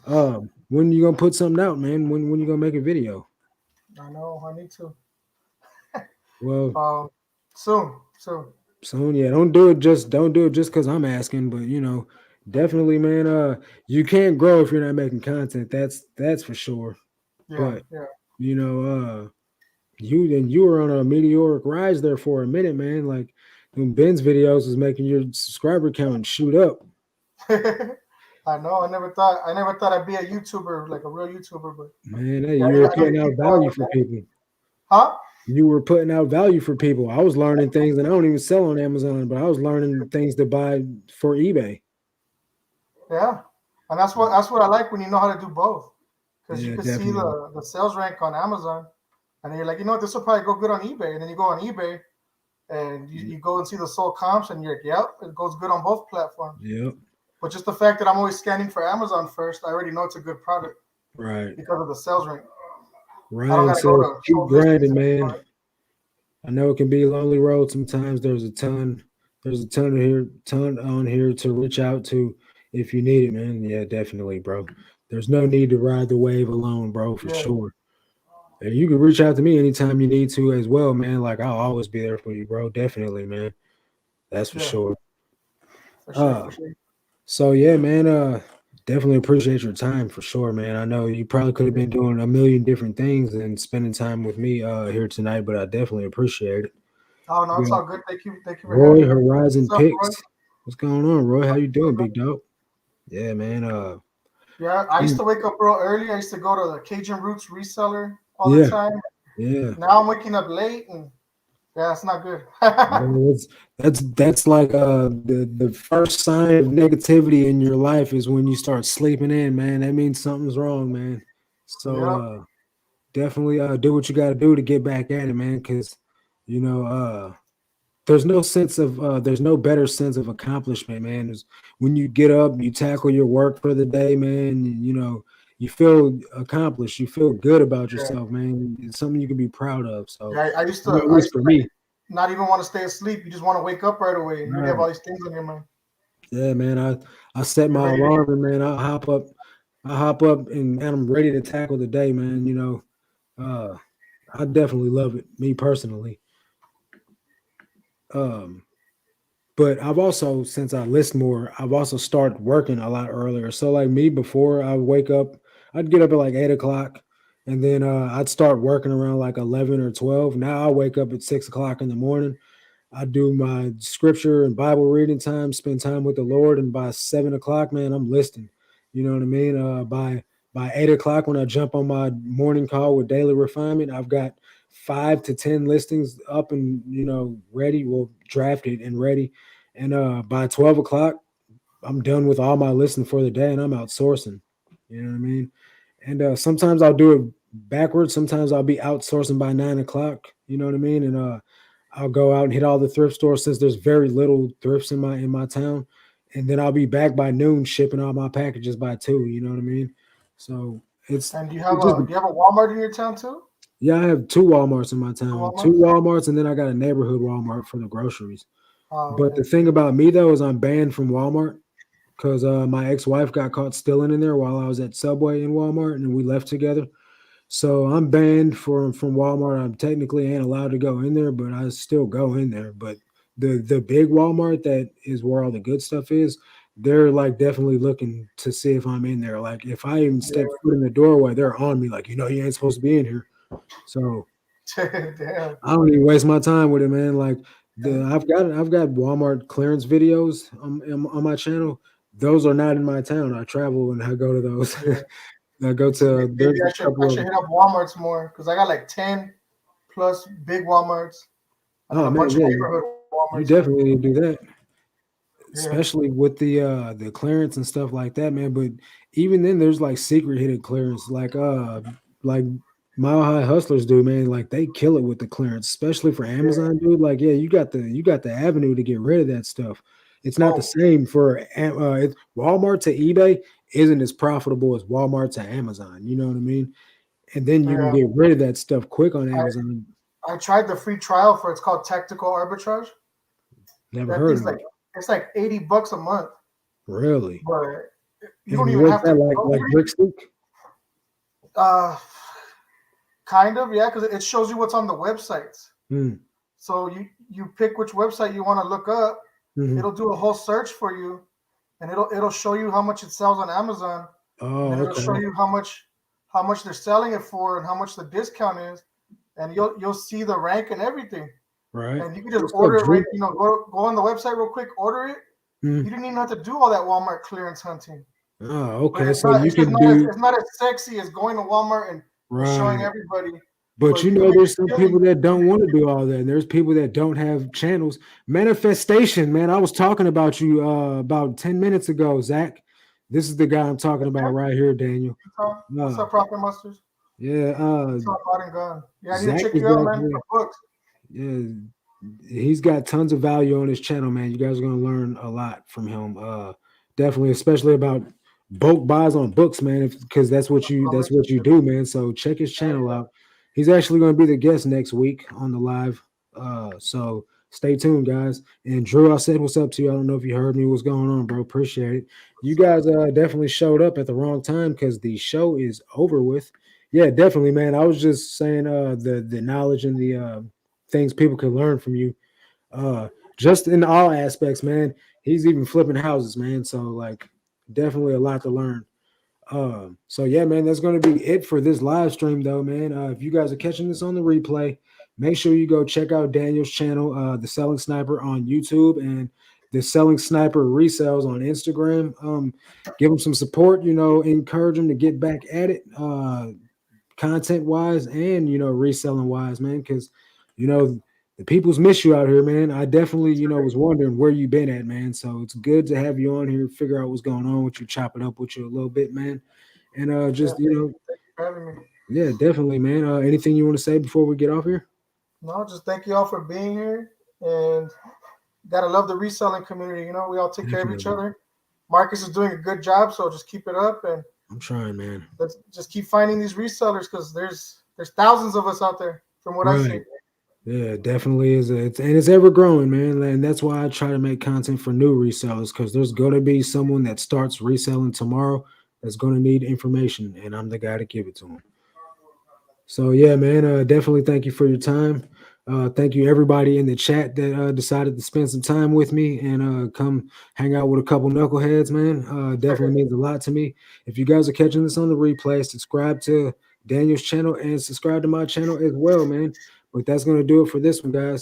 When you gonna put something out, man? When you gonna make a video? I know, I need to. Well, soon. Yeah. Don't do it just because I'm asking, but definitely, man. You can't grow if you're not making content. That's for sure. Yeah, but you were on a meteoric rise there for a minute, man. Like when Ben's videos was making your subscriber count shoot up. I know. I never thought I'd be a YouTuber, like a real YouTuber, but man, you were putting out value for people. Huh? You were putting out value for people. I was learning things that I don't even sell on Amazon, but I was learning things to buy for eBay. Yeah, and that's what I like when you know how to do both, because you can see the sales rank on Amazon, and you're like, this will probably go good on eBay, and then you go on eBay, and you go and see the sold comps, and you're like, yep, it goes good on both platforms. Yep. But just the fact that I'm always scanning for Amazon first, I already know it's a good product. Right. Because of the sales rank. Right. So keep grinding, man. I know it can be a lonely road sometimes. There's a ton on here to reach out to if you need it, man. Yeah, definitely, bro. There's no need to ride the wave alone, bro, for sure. And you can reach out to me anytime you need to as well, man. Like I'll always be there for you, bro. Definitely, man. That's for Yeah, sure. for sure, Uh, for sure. so yeah, man. Definitely appreciate your time for sure, man. I know you probably could have been doing a million different things and spending time with me here tonight, but I definitely appreciate it. Oh no, it's We got all good. Thank you for having Roy me, man. Horizon What's up, Roy? Picks. What's going on, Roy? How you doing, big dog? Yeah, man. Yeah, I used to wake up real early. I used to go to the Cajun Roots Reseller all the Yeah, time. yeah. Now I'm waking up late, and yeah, it's not good. Man, that's like the first sign of negativity in your life is when you start sleeping in, man. That means something's wrong, man. So Yep. definitely do what you got to do to get back at it, man. Because you know there's no better sense of accomplishment, man. Is when you get up, you tackle your work for the day, man. You know you feel accomplished, you feel good about Yeah. yourself, man. It's something you can be proud of. So Yeah, at I least used for to like me. not even want to stay asleep. You just want to wake up right away. You already have Right. all these things on your mind. Yeah, man. I set You're my ready to alarm and man, I hop up and I'm ready to tackle the day, man. Uh I definitely love it, me personally. Um, but I've also, since I list more, I've also started working a lot earlier. So like me before I wake up, I'd get up at like 8 o'clock and then I'd start working around like 11 or 12. Now I wake up at 6 o'clock in the morning. I do my scripture and Bible reading time, spend time with the Lord, and by 7 o'clock, man, I'm listing. You know what I mean? By 8 o'clock, when I jump on my morning call with Daily Refinement, I've got 5 to 10 listings up and ready, well drafted and ready. And by 12 o'clock, I'm done with all my listing for the day, and I'm outsourcing. You know what I mean? And sometimes I'll do it backwards. Sometimes I'll be outsourcing by 9 o'clock. You know what I mean? And I'll go out and hit all the thrift stores since there's very little thrifts in my town, and then I'll be back by noon shipping all my packages by 2. You know what I mean? So And it just do you have a Walmart in your town too? yeah. I have 2 Walmarts in my Two town, two Walmarts? Walmarts, and then I got a neighborhood Walmart for the groceries. Oh, But okay. the thing about me though is I'm banned from Walmart because my ex-wife got caught stealing in there while I was at Subway in Walmart, and we left together. So I'm banned from Walmart. I'm technically ain't allowed to go in there, but I still go in there. But the big Walmart that is where all the good stuff is, they're like definitely looking to see if I'm in there. Like if I even step foot in the doorway, they're on me. Like you ain't supposed to be in here. So Yeah. Damn. I don't even waste my time with it, man. Like I've got Walmart clearance videos on my channel. Those are not in my town. I travel and I go to those. Yeah. I go See, to maybe there's a I couple of should hit up Walmarts more because I got like 10 plus big Walmarts and then oh a man, bunch of yeah, neighborhood you Walmarts here. definitely need to do that, Yeah. especially with the clearance and stuff like that, man. But even then, there's like secret hidden clearance, like Mile High Hustlers do, man. Like they kill it with the clearance, especially for Yeah. Amazon, dude. Like yeah, you got the avenue to get rid of that stuff. It's not the Oh, same for Walmart to eBay isn't as profitable as Walmart to Amazon. You know what I mean? And then you can yeah. get rid of that stuff quick on I, Amazon. I tried the free trial for it's called Tactical Arbitrage. Never That heard thing's of like it. it's like $80 a month, Really? but you don't And even what's have to that like? go. Like Brickstick? Uh, kind of, yeah, because it shows you what's on the websites. Mm, So you pick which website you want to look up. hmm. It'll do a whole search for you, and it'll show you how much it sells on Amazon, and then Oh, it'll show okay. you how much they're selling it for and how much the discount is, and you'll see the rank and everything, Right. and you can just What's up, order it right. Drew? Go on the website real quick, order it. You Mm. didn't even have to do all that Walmart clearance hunting, Oh, but okay. So you can do it's not as sexy as going to Walmart and showing right. everybody. But But you can make there's a some killing. people that don't want to do all that. And there's people that don't have channels. Manifestation, man. I was talking about you about 10 minutes ago, Zach. This is the guy I'm talking about right here, Daniel. What's Uh, up, Prophet Musters? yeah, What's up, God and God? Yeah, I need to Zach check is you out, man, actually, for books. yeah, he's got tons of value on his channel, man. You guys are gonna learn a lot from him. Definitely, especially about bulk buys on books, man. Because that's what you do, man. So check his Yeah, channel out. He's actually gonna be the guest next week on the live. So stay tuned, guys. And Drew, I said what's up to you. I don't know if you heard me. What's going on, bro? Appreciate it. You what's up? guys definitely showed up at the wrong time because the show is over with. Yeah, definitely, man. I was just saying the knowledge and the things people can learn from you. Just in all aspects, man. He's even flipping houses, man. So like definitely a lot to learn. So yeah, man, that's gonna be it for this live stream though, man. If you guys are catching this on the replay, make sure you go check out Daniel's channel, the Selling Sniper on YouTube and the Selling Sniper Resells on Instagram. Give him some support, encourage him to get back at it. Content wise and reselling wise, man, because the people's miss you out here, man. I definitely was wondering where you been at, man. So it's good to have you on here, figure out what's going on with you, chop it up with you a little bit, man. And Yeah, just thank you for having me. yeah, definitely, man. Anything you want to say before we get off here? No, just thank you all for being here, and gotta love the reselling community. We all take care of each Definitely. other. Marcus is doing a good job, so just keep it up, and I'm trying, man. let's just keep finding these resellers because there's thousands of us out there, from what I see. Right. Yeah, definitely is. It's ever growing, man. And that's why I try to make content for new resellers because there's going to be someone that starts reselling tomorrow that's going to need information, and I'm the guy to give it to them. So yeah, man, definitely thank you for your time. Thank you everybody in the chat that decided to spend some time with me and come hang out with a couple knuckleheads, man. Definitely means a lot to me. If you guys are catching this on the replay, subscribe to Daniel's channel and subscribe to my channel as well, man. But that's gonna do it for this one, guys.